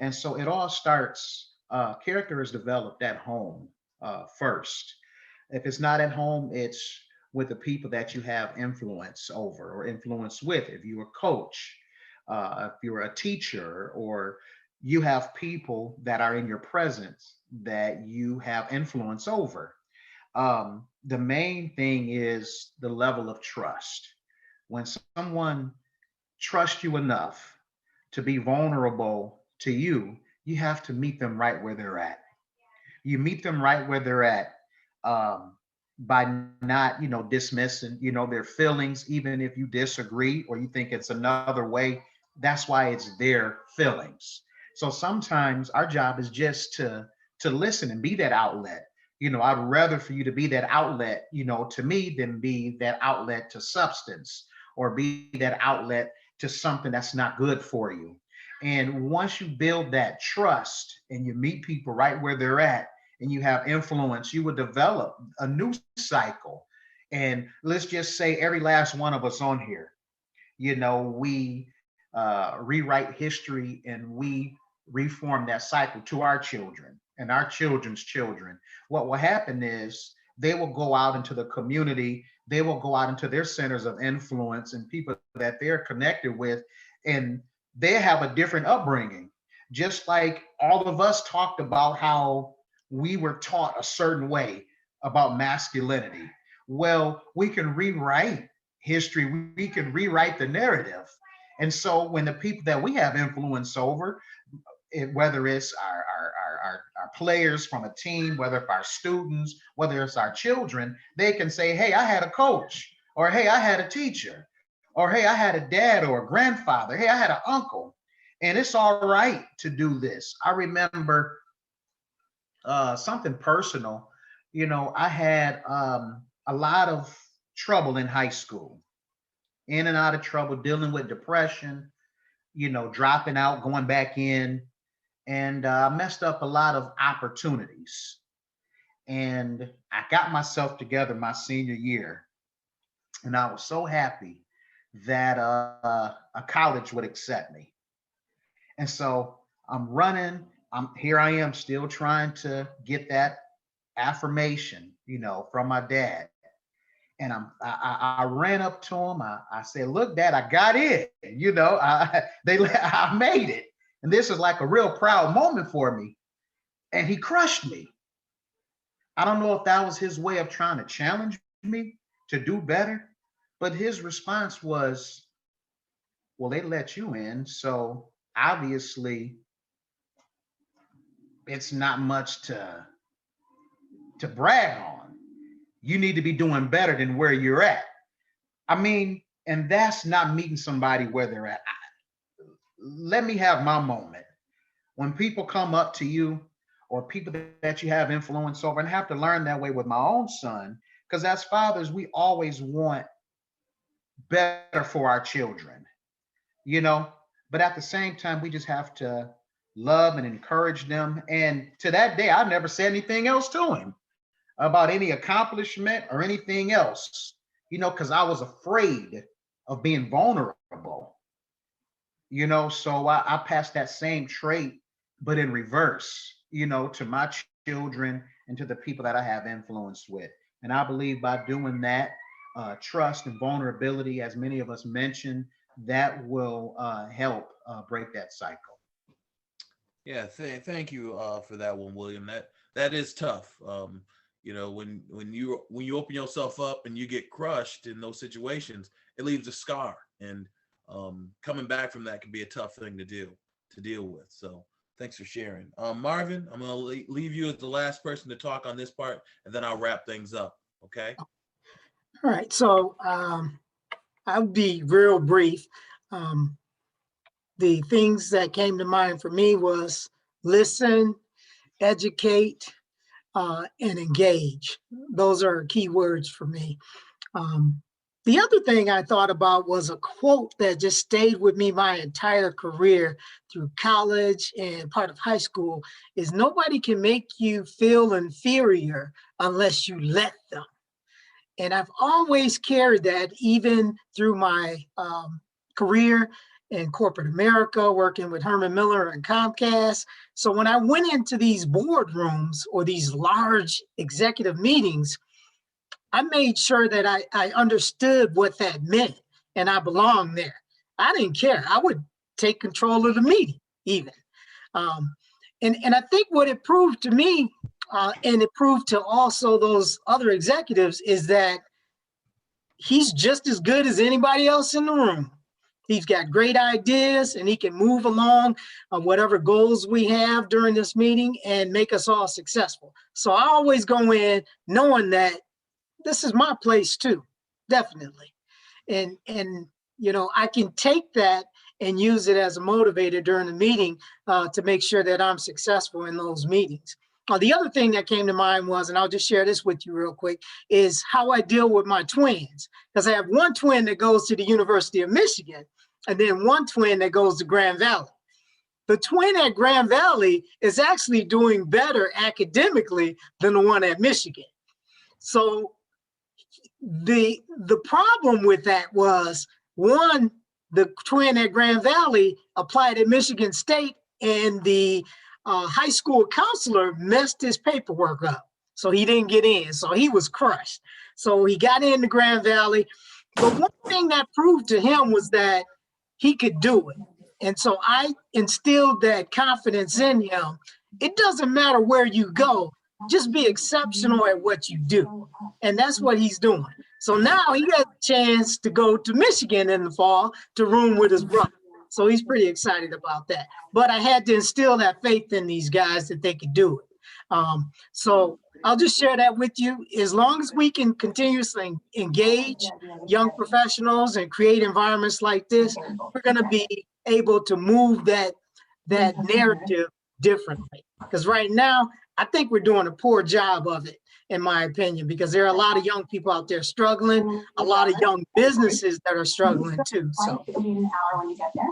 Speaker 11: And so it all starts, character is developed at home first. If it's not at home, it's with the people that you have influence over or influence with. If you're a coach, if you're a teacher, or you have people that are in your presence that you have influence over. The main thing is the level of trust. When someone trusts you enough to be vulnerable to you, you have to meet them right where they're at. You meet them right where they're at. by not, dismissing, their feelings, even if you disagree or you think it's another way. That's why it's their feelings. So sometimes our job is just to listen and be that outlet. I'd rather for you to be that outlet, to me than be that outlet to substance or be that outlet to something that's not good for you. And once you build that trust and you meet people right where they're at and you have influence, you will develop a new cycle. And let's just say every last one of us on here, we rewrite history and we reform that cycle to our children and our children's children. What will happen is they will go out into the community, they will go out into their centers of influence and people that they're connected with, and they have a different upbringing. Just like all of us talked about how we were taught a certain way about masculinity. Well, we can rewrite history, we can rewrite the narrative. And so when the people that we have influence over, whether it's our players from a team, whether it's our students, whether it's our children, they can say, hey, I had a coach, or hey, I had a teacher, or hey, I had a dad or a grandfather, hey, I had an uncle. And it's all right to do this. I remember something personal. I had a lot of trouble in high school, in and out of trouble, dealing with depression, dropping out, going back in, and messed up a lot of opportunities. And I got myself together my senior year, and I was so happy that a college would accept me. And so I'm running. Here I am still trying to get that affirmation, from my dad. And I ran up to him. I said, look, Dad, I got it. I made it. And this is like a real proud moment for me. And he crushed me. I don't know if that was his way of trying to challenge me to do better, but his response was, well, they let you in. So obviously it's not much to brag on. You need to be doing better than where you're at. I mean, and that's not meeting somebody where they're at. Let me have my moment. When people come up to you or people that you have influence over, and I have to learn that way with my own son, because as fathers, we always want better for our children, but at the same time, we just have to love and encourage them. And to that day, I never said anything else to him about any accomplishment or anything else, because I was afraid of being vulnerable, so I passed that same trait, but in reverse, to my children and to the people that I have influence with. And I believe by doing that, trust and vulnerability, as many of us mentioned, that will help break that cycle.
Speaker 1: Yeah, thank you for that one, William. That is tough. When you open yourself up and you get crushed in those situations, it leaves a scar, and coming back from that can be a tough thing to deal with. So thanks for sharing. Marvin, I'm going to leave you as the last person to talk on this part, and then I'll wrap things up. Okay.
Speaker 12: All right. So I'll be real brief. The things that came to mind for me was listen, educate, and engage. Those are key words for me. The other thing I thought about was a quote that just stayed with me my entire career through college and part of high school is nobody can make you feel inferior unless you let them. And I've always carried that even through my career in corporate America, working with Herman Miller and Comcast. So when I went into these boardrooms or these large executive meetings, I made sure that I understood what that meant and I belonged there. I didn't care. I would take control of the meeting even. And I think what it proved to me, and it proved to also those other executives, is that he's just as good as anybody else in the room. He's got great ideas and he can move along on whatever goals we have during this meeting and make us all successful. So I always go in knowing that this is my place too, definitely. And you know, I can take that and use it as a motivator during the meeting to make sure that I'm successful in those meetings. The other thing that came to mind was, and I'll just share this with you real quick, is how I deal with my twins. Because I have one twin that goes to the University of Michigan, and then one twin that goes to Grand Valley. The twin at Grand Valley is actually doing better academically than the one at Michigan. So the problem with that was, one, the twin at Grand Valley applied at Michigan State, and the high school counselor messed his paperwork up. So he didn't get in. So he was crushed. So he got into Grand Valley. But one thing that proved to him was that he could do it. And so I instilled that confidence in him. It doesn't matter where you go, just be exceptional at what you do. And that's what he's doing. So now he has a chance to go to Michigan in the fall to room with his brother. So he's pretty excited about that. But I had to instill that faith in these guys that they could do it. So I'll just share that with you. As long as we can continuously engage young professionals and create environments like this, we're going to be able to move that narrative differently. Because right now, I think we're doing a poor job of it, in my opinion, because there are a lot of young people out there struggling, a lot of young businesses that are struggling too. So.
Speaker 13: You need an hour when you get there.